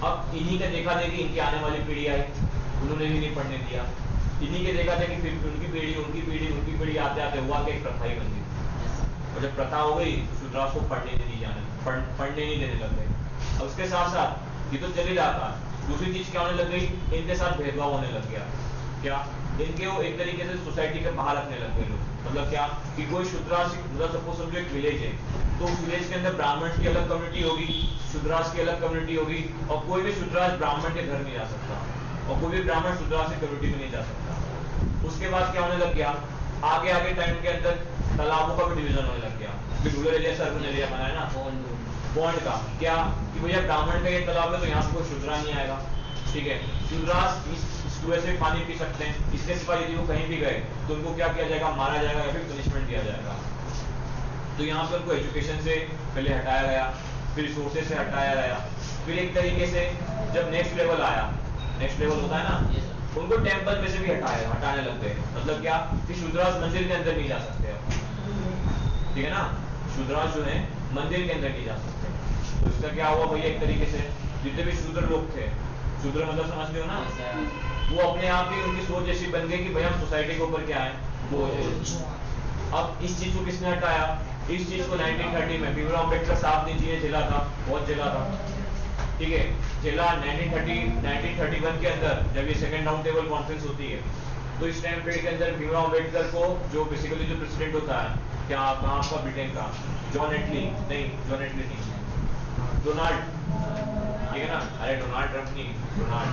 अब इन्हीं का देखा देखी इनकी आने वाली पीढ़ी आई, उन्होंने भी नहीं पढ़ने दिया। इन्हीं के देखा देखी फिर उनकी पीढ़ी आते आते हुआ कि एक प्रथा ही बन गई। और जब प्रथा हो गई तो शूद्रास को पढ़ने नहीं देने लग गए। अब उसके साथ साथ ये तो चल ही रहा था, दूसरी चीज क्या होने लग गई, इनके साथ भेदभाव होने लग गया। क्या, इनके वो एक तरीके से सोसाइटी के बाहर रखने लग गए लोग। मतलब क्या कि कोई शूद्रास, मतलब सपोज समझो एक विलेज है, तो उस विलेज के अंदर ब्राह्मण की अलग कम्युनिटी होगी, शूद्रास की अलग कम्युनिटी होगी, और कोई भी शूद्रास ब्राह्मण के घर नहीं जा सकता, और कोई भी ब्राह्मण शूद्रास की कम्युनिटी में नहीं जा सकता। उसके बाद क्या होने लग गया, आगे टाइम के अंदर तालाबों का भी डिवीजन होने लग गया। रूरल एरिया से अर्बन एरिया बनाया ना, बॉन्ड का क्या कि भैया ब्राह्मण का ये तालाब है तो यहाँ से कोई शूद्रा नहीं आएगा। ठीक है। शूद्रास इस कुएं से पानी पी सकते हैं, इसके सिवा यदि वो कहीं भी गए तो उनको क्या किया जाएगा, मारा जाएगा या फिर पनिशमेंट दिया जाएगा। तो यहाँ पर उनको एजुकेशन से पहले हटाया गया, फिर रिसोर्सेज से हटाया गया, फिर एक तरीके से जब नेक्स्ट लेवल आया, नेक्स्ट लेवल होता है ना, उनको टेम्पल में से भी हटाने लग गए। मतलब क्या कि शूद्रास मंदिर के अंदर नहीं जा सकते अब। ठीक है ना। शूद्रास जो है मंदिर के अंदर नहीं जा सकते। तो इसका क्या हुआ भैया, एक तरीके से जितने भी शूद्र लोग थे, शूद्र मतलब समझते हो ना, वो अपने आप ही उनकी सोच ऐसी बन गई कि भैया हम सोसाइटी के ऊपर क्या है, वो है। अब इस चीज को किसने हटाया, इस चीज को 1930 में भीमराव अम्बेडकर साहब ने जिये झेला था, बहुत झेला था। ठीक है। झेला 1931 के अंदर जब ये सेकंड राउंड टेबल कॉन्फ्रेंस होती है, तो इस टाइम पीरियड के अंदर भीमराव अम्बेडकर को जो बेसिकली जो प्रेसिडेंट होता है, क्या कहाँ आपका ब्रिटेन का, जॉन एटली नहीं, डोनाल्ड, ठीक है ना, अरे डोनाल्ड ट्रंप नहीं, डोनाल्ड,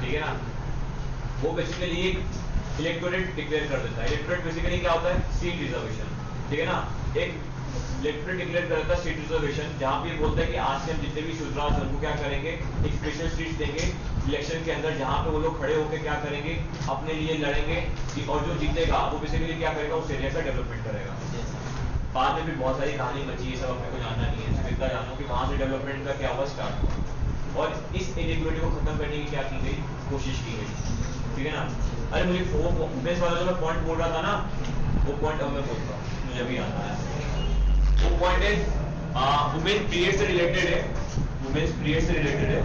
ठीक है ना, वो बेसिकली एक इलेक्टोरेट डिक्लेयर कर देता है। इलेक्टोरेट बेसिकली क्या होता है, सीट रिजर्वेशन। ठीक है ना। एक इलेक्टोरेट डिक्लेयर कर देता है सीट रिजर्वेशन, जहां पे बोलता है कि आज से हम जितने भी शूद्रास उनको क्या करेंगे, एक स्पेशल सीट देंगे इलेक्शन के अंदर, जहां पे वो लोग खड़े होकर क्या करेंगे, अपने लिए लड़ेंगे, और जो जीतेगा वो बेसिकली क्या करेगा, उस एरिया का डेवलपमेंट करेगा। बाद में भी बहुत सारी कहानी बची, ये सब अपने को जानना नहीं है, सिर्फ इतना जानो कि वहाँ से डेवलपमेंट का क्या हुआ स्टार्ट हुआ और इस इनइक्वालिटी को खत्म करने की क्या की गई, कोशिश की गई, ठीक है ना। अरे मुझे वो वुमेन्स वाला जो मैं पॉइंट बोल रहा था ना, वो पॉइंट अब मैं बोलता हूँ, मुझे अभी आता है। वो पॉइंट है वुमेन पीरियड से रिलेटेड है, वुमेन्स पीरियड से रिलेटेड है,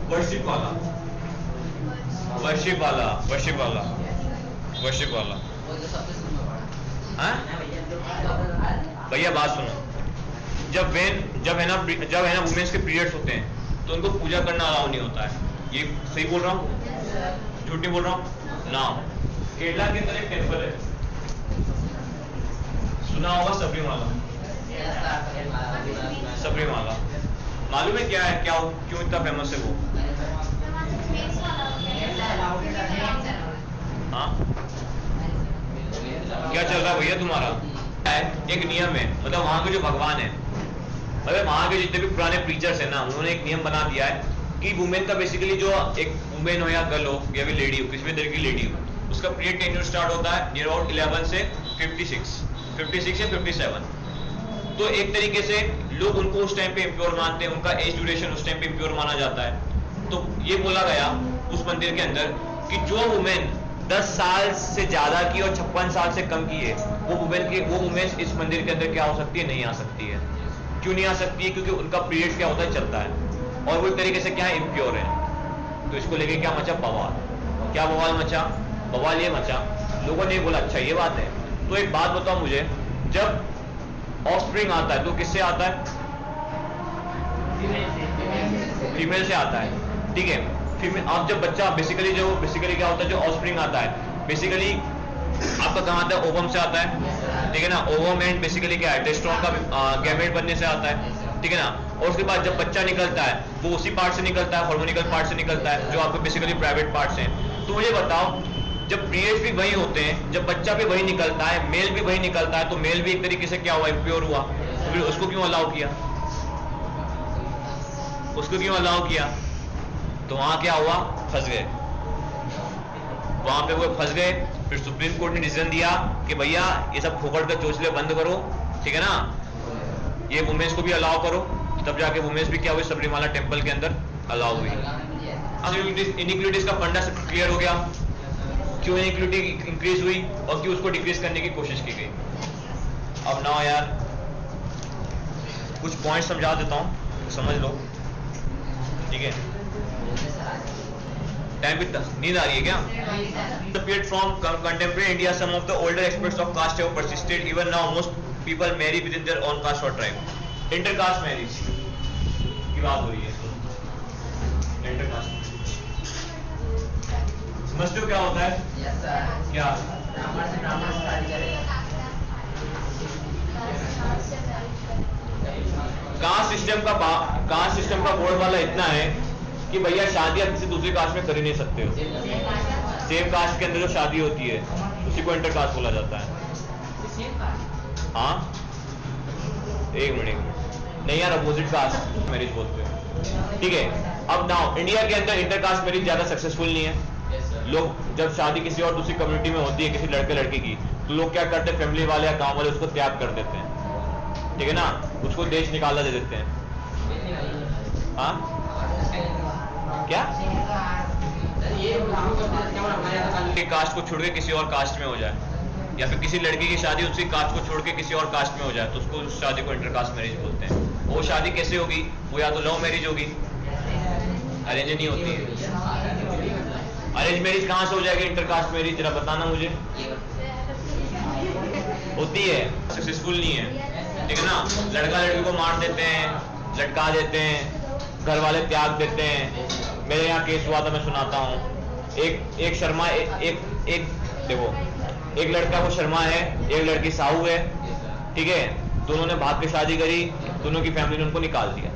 वर्शिप वाला, वर्शिप वाला, वर्शिप वाला, वर्शिप वाला। हाँ भैया बात सुनो, जब है ना वुमेन्स के पीरियड्स होते हैं तो उनको पूजा करना अलाउ नहीं होता है। ये सही बोल रहा हूँ, झूठ नहीं बोल रहा हूँ ना। केरला के अंदर एक टेम्पल है, सुना होगा, सबरीमाला। सबरीमाला मालूम है क्या है, क्या क्यों इतना फेमस है वो? हाँ क्या चल रहा है भैया तुम्हारा? एक नियम है, मतलब वहाँ के जो भगवान है, मतलब वहाँ के जितने भी पुराने प्रीचर्स है ना, उन्होंने एक नियम बना दिया है कि वुमेन का बेसिकली जो एक वुमेन हो या गर्ल हो या भी लेडी हो, किसी भी तरह की लेडी हो, उसका पीरियड टेन्योर स्टार्ट होता है नियर अबाउट 11 से 56 या 57। तो एक तरीके से लोग उनको उस टाइम पे इम्प्योर मानते हैं, उनका एज ड्यूरेशन उस टाइम पे इम्प्योर माना जाता है। तो ये बोला गया उस मंदिर के अंदर कि जो वुमेन 10 साल से ज्यादा की और 56 साल से कम की है, वो वुमेन इस मंदिर के अंदर क्या हो सकती है, नहीं आ सकती है। क्यों नहीं आ सकती है? क्योंकि उनका पीरियड क्या होता है, चलता है और वो एक तरीके से क्या है, इम्प्योर है। तो इसको लेके क्या मचा, बवाल। क्या बवाल मचा? बवाल ये मचा, लोगों ने बोला अच्छा ये बात है। तो एक बात बताओ मुझे, जब ऑफस्प्रिंग आता है तो किससे आता है? फीमेल से आता है, ठीक है। फीमेल, आप जब बच्चा बेसिकली क्या होता है, जो ऑफस्प्रिंग आता है बेसिकली आपका कहाँ आता है, ओवम से आता है, ठीक है ना। ओवम एंड बेसिकली क्या है, टेस्टोस्टेरोन का गैमेट बनने से आता है, ठीक है ना। और उसके बाद जब बच्चा निकलता है वो उसी पार्ट से निकलता है, हार्मोनिकल पार्ट से निकलता है, जो आपके बेसिकली प्राइवेट पार्ट्स हैं। तो मुझे बताओ, जब पीरियड्स भी वही होते हैं, जब बच्चा भी वही निकलता है, मेल भी वही निकलता है, तो मेल भी एक तरीके से क्या हुआ, इम्प्योर हुआ। तो फिर उसको क्यों अलाउ किया, उसको क्यों अलाउ किया? तो वहां क्या हुआ, फंस गए, वहां पे वो फंस गए। फिर सुप्रीम कोर्ट ने डिसीजन दिया कि भैया ये सब फोकट का चोचले बंद करो, ठीक है ना, ये वुमेन्स को भी अलाउ करो। तब जाके वुमेन्स भी क्या हुई, सबरीमाला टेम्पल के अंदर अलाउ हुई। इनइक्वालिटीज का फंडा क्लियर हो गया, क्यों इनइक्वालिटी इंक्रीज हुई और क्यों उसको डिक्रीज करने की कोशिश की गई। अब ना यार कुछ पॉइंट समझा देता हूं, समझ लो, ठीक है। टाइम पे नींद आ रही है क्या? Appeared from contemporary India, some of the older aspects of caste have persisted. Even now, most people marry within their own caste or tribe. Intercaste marriage की बात हो रही है। Intercaste समझते हो क्या होता है? Yes, sir. क्या? ब्राह्मण से ब्राह्मण से शादी करेगा। कास्ट सिस्टम का बोर्ड वाला इतना है कि भैया शादी आप किसी दूसरी कास्ट में कर ही नहीं सकते हो। सेम कास्ट के अंदर जो शादी होती है उसी को इंटरकास्ट बोला जाता है। हाँ एक मिनट, नहीं यार, अपोजिट कास्ट मैरिज बोलते हैं, ठीक है। अब नाउ इंडिया के अंदर इंटरकास्ट मैरिज ज्यादा सक्सेसफुल नहीं है। लोग जब शादी किसी और दूसरी कम्युनिटी में होती है, किसी लड़के लड़की की, तो लोग क्या करते हैं, फैमिली वाले या गांव वाले उसको त्याग कर देते हैं, ठीक है ना, उसको देश निकाला दे देते हैं। हाँ क्या, कास्ट को छोड़ के किसी और कास्ट में हो जाए, या फिर किसी लड़की की शादी उसी कास्ट को छोड़ के किसी और कास्ट में हो जाए, तो उसको उस शादी को इंटरकास्ट मैरिज बोलते हैं। वो शादी कैसे होगी, वो या तो लव मैरिज होगी, अरेंज नहीं होती है। अरेंज मैरिज कहाँ से हो जाएगी इंटरकास्ट मैरिज, जरा बताना मुझे। होती है, सक्सेसफुल नहीं है, ठीक है ना। लड़का लड़की को मार देते हैं, लटका देते हैं, घर वाले त्याग देते हैं। मेरे यहाँ केस हुआ था, मैं सुनाता हूँ। एक शर्मा एक देखो, एक लड़का वो शर्मा है, एक लड़की साहू है, ठीक है। दोनों ने भाग के शादी करी, दोनों की फैमिली ने उनको निकाल दिया।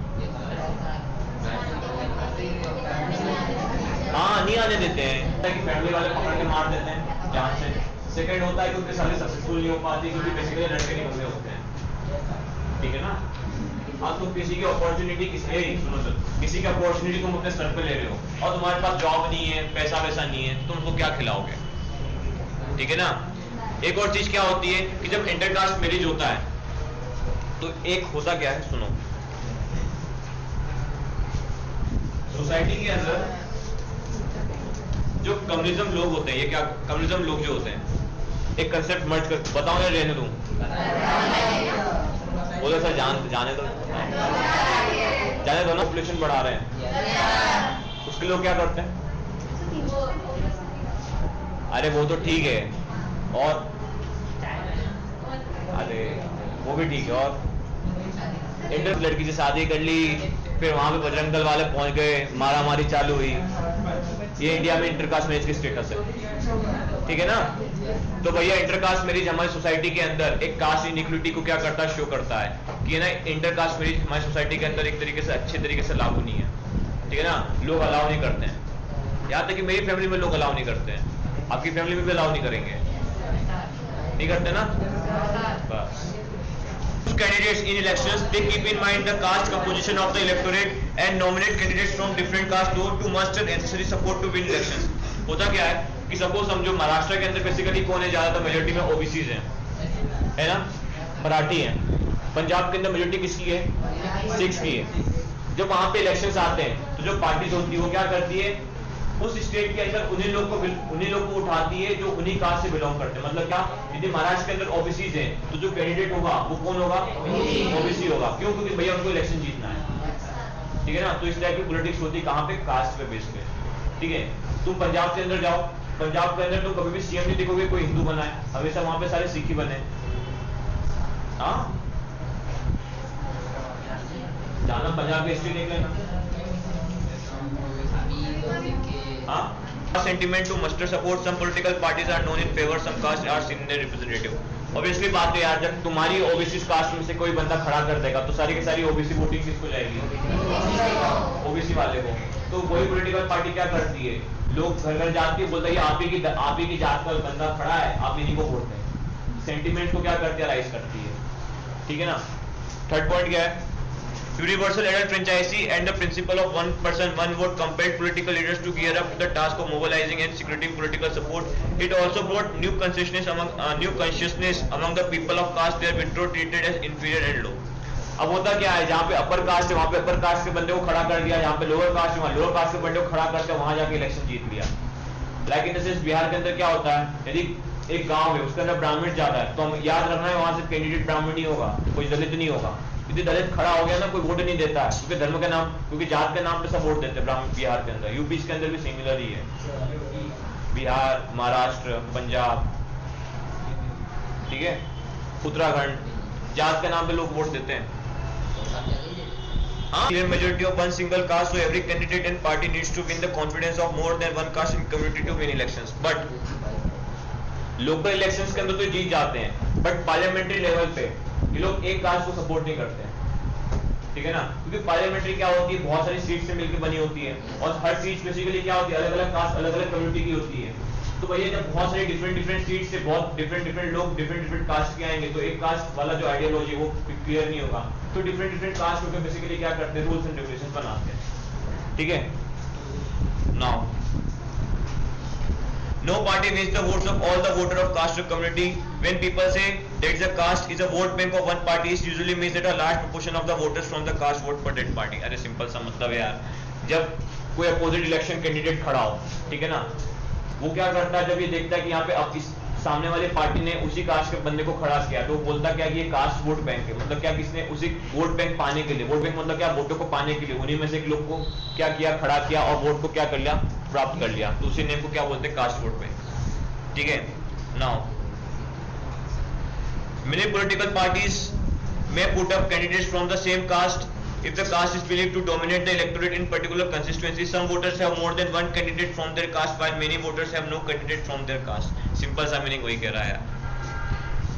हाँ नहीं आने देते हैं, कि फैमिली वाले पकड़ के मार देते हैं जान से। सेकंड होता है कि उनके शादी सक्सेसफुल नहीं हो पाती, क्योंकि बेसिकली लड़के नहीं बंदे होते हैं, ठीक है ना। अब तुम किसी की अपॉर्चुनिटी किसी की अपॉर्चुनिटी तुम अपने सर पे ले रहे हो और तुम्हारे पास जॉब नहीं है, पैसा वैसा नहीं है, तुम उनको क्या खिलाओगे, ठीक है ना। एक और चीज क्या होती है कि जब इंटरकास्ट मैरिज होता है तो एक होता क्या है, सुनो, सोसाइटी के अंदर जो कम्युनिज्म लोग होते हैं, ये क्या कम्युनिज्म लोग जो होते हैं, एक कंसेप्ट मर्ज कर, बताओ या रहने दूं? बोलो सर जाने दो, जाने दो ना, पॉपुलेशन बढ़ा रहे हैं, उसके लोग क्या करते हैं? अरे वो तो ठीक है, और अरे वो भी ठीक है, और इंटर लड़की से शादी कर ली, फिर वहां पे बजरंग दल वाले पहुंच गए, मारा मारी चालू हुई। ये इंडिया में इंटरकास्ट मैरिज की स्टेटस है, ठीक है ना? तो भैया इंटरकास्ट मैरिज हमारी सोसाइटी के अंदर एक कास्ट इनइक्वालिटी को क्या करता है, शो करता है कि ना इंटरकास्ट मैरिज हमारी सोसाइटी के अंदर एक तरीके से अच्छे तरीके से लागू नहीं है, ठीक है ना? लोग अलाउ नहीं करते हैं, यहाँ तक कि मेरी फैमिली में लोग अलाउ नहीं करते हैं, आपकी फैमिली में भी अलाउ नहीं करेंगे, नहीं करते ना? बस candidates in elections, they keep in mind the caste composition of the electorate and nominate candidates from different caste to muster necessary support to win elections. होता क्या है कि सपोज समझो महाराष्ट्र के अंदर बेसिकली कौन है, ज्यादातर मेजोरिटी में ओबीसीज हैं, है ना, मराठी हैं। पंजाब के अंदर मेजोरिटी किसकी है, सिख्स की है। जब वहां पे इलेक्शंस आते हैं तो जो पार्टीज होती है वो क्या करती है, उस स्टेट के अंदर उन्हीं लोग को उठाती है जो उन्हीं कास्ट से बिलोंग करते हैं। मतलब क्या, यदि महाराष्ट्र के अंदर ओबीसीज हैं तो जो कैंडिडेट होगा वो कौन होगा, ओबीसी होगा। क्यों? क्योंकि भैया उनको इलेक्शन जीतना है, ठीक है ना? तो इस टाइप की पॉलिटिक्स होती है कहाँ पे, कास्ट पे बेस पे, ठीक है? तुम पंजाब के अंदर जाओ, पंजाब के अंदर तो कभी भी सीएम नहीं देखोगे कोई हिंदू बना है, हमेशा वहां पे सारे सिख ही बने। हाँ, जाना पंजाब की हिस्ट्री देख लेना। Sentiment to muster support, some political parties are known in favor, some caste are seen in representative. Obviously बात है यार, जब तुम्हारी ओबीसी कास्ट में से कोई बंदा खड़ा कर देगा तो सारी की सारी ओबीसी वोटिंग किसको जाएगी, ओबीसी वाले को। तो वही पॉलिटिकल पार्टी क्या करती है, लोग घर घर जाती है, बोलता है आप ही की जात का बंदा खड़ा है, आप इन्हीं को वोट दें। सेंटिमेंट को क्या करती है, राइज करती है, ठीक है ना? थर्ड पॉइंट क्या है, universal adult franchisee and the principle of one person one vote compelled political leaders to gear up to the task of mobilizing and secreting political support. It also brought new consciousness among the people of caste they are withdraw treated as inferior and low. अब होता क्या है, जहाँ पे upper caste है वहाँ पे upper caste के बंदे को खड़ा कर दिया, जहाँ पे लोअर कास्ट है वहाँ लोअर कास्ट के बंदे को खड़ा करते वहां जाके इलेक्शन जीत लिया। Like in the sense Bihar के अंदर क्या होता है, यदि एक गांव है उसके अंदर ब्राह्मण ज्यादा है तो हम याद रखना है वहां से कैंडिडेट ब्राह्मण नहीं होगा, कोई दलित नहीं होगा। यदि दलित खड़ा हो गया ना, कोई वोट नहीं देता है, क्योंकि धर्म के नाम, क्योंकि जात के नाम पे सब वोट देते हैं ब्राह्मण। बिहार के अंदर, यूपी के अंदर भी सिमिलर ही है, बिहार, महाराष्ट्र, पंजाब, ठीक है, उत्तराखंड, जात के नाम पे लोग वोट देते हैं। Majority of one single caste, so every candidate and party needs to win the confidence of more than one caste in community to win elections. But local elections के अंदर तो जीत जाते हैं, बट पार्लियामेंट्री लेवल पे ये लोग एक cast को सपोर्ट नहीं करते हैं, ठीक है ना? क्योंकि पार्लियामेंट्री क्या होती है, बहुत सारी सीट से मिलकर बनी होती है और हर सीट बेसिकली क्या होती है, अलग अलग कास्ट अलग अलग कम्युनिटी की होती है। तो भैया जब बहुत सारी डिफरेंट सीट से बहुत डिफरेंट लोग डिफरेंट कास्ट के आएंगे तो एक कास्ट वाला जो आइडियोलॉजी वो क्लियर नहीं होगा। तो डिफरेंट कास्ट होकर बेसिकली क्या करते हैं, रूल्स एंड रेगुलेशन बनाते हैं, ठीक है? Now no party wins the votes of all the voter of caste or community. When people say that the caste is a vote bank of one party, it usually means that a large proportion of the voters from the caste vote for that party. अरे simple सा मतलब है यार, जब कोई opposite election candidate खड़ा हो, ठीक है ना, वो क्या करता है, जब ये देखता है कि यहाँ पे अब इस सामने वाली पार्टी ने उसी कास्ट के बंदे को खड़ा किया तो वो बोलता क्या कि ये कास्ट वोट बैंक है। मतलब क्या, किसने उसी वोट बैंक पाने के लिए, वोट बैंक मतलब क्या, वोटों को पाने के लिए उन्हीं में से एक लोग को क्या किया, खड़ा किया और वोट को क्या कर लिया, प्राप्त कर लिया। तो उसी नेम को क्या बोलते हैं, कास्ट वोट बैंक, ठीक है? Now many political parties may put up candidates from the same caste if the caste is believed to dominate the electorate in particular constituency. Some voters have more than one candidate from their caste while many voters have no candidate from their caste. Simple सा meaning वही कह रहा है।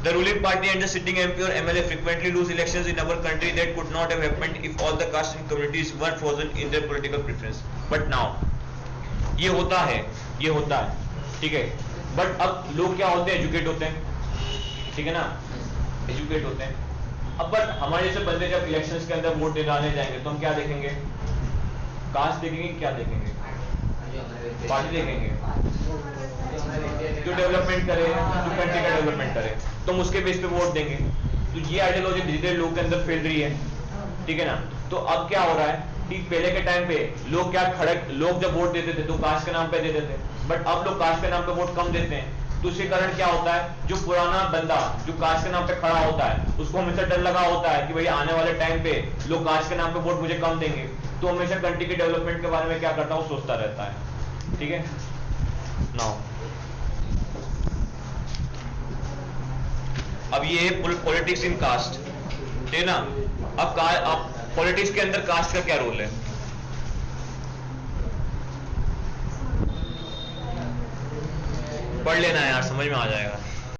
The ruling party and the sitting MP or MLA frequently lose elections in our country that could not have happened if all the castes and communities were frozen in their political preference. But now ये होता है, ठीक है? But अब लोग क्या होते हैं, एजुकेट होते हैं, ठीक है ना, एजुकेट होते हैं। अब बट हमारे जैसे बंदे जब इलेक्शंस के अंदर वोट डालने जाएंगे तो हम क्या देखेंगे, कास्ट देखेंगे, क्या देखेंगे, पार्टी देखेंगे, जो डेवलपमेंट करे, जो कंट्री का डेवलपमेंट करे, तो हम उसके बेस पे वोट देंगे। तो ये आइडियोलॉजी धीरे धीरे लोगों के अंदर फैल रही है, ठीक है ना। तो अब क्या हो रहा है कि पहले के टाइम पे लोग जब वोट देते थे तो कास्ट के नाम पे देते थे, बट अब लोग कास्ट के नाम पे वोट कम देते हैं। तो उसके कारण क्या होता है, जो पुराना बंदा जो कास्ट के नाम पे खड़ा होता है उसको हमेशा डर लगा होता है कि भाई आने वाले टाइम पे लोग कास्ट के नाम पे वोट मुझे कम देंगे, तो हमेशा कंट्री के डेवलपमेंट के बारे में क्या करता है, सोचता रहता है, ठीक है। नाउ अब ये पॉलिटिक्स इन कास्ट, ठीक है ना। अब पॉलिटिक्स के अंदर कास्ट का क्या रोल है? पढ़ लेना यार, समझ में आ जाएगा।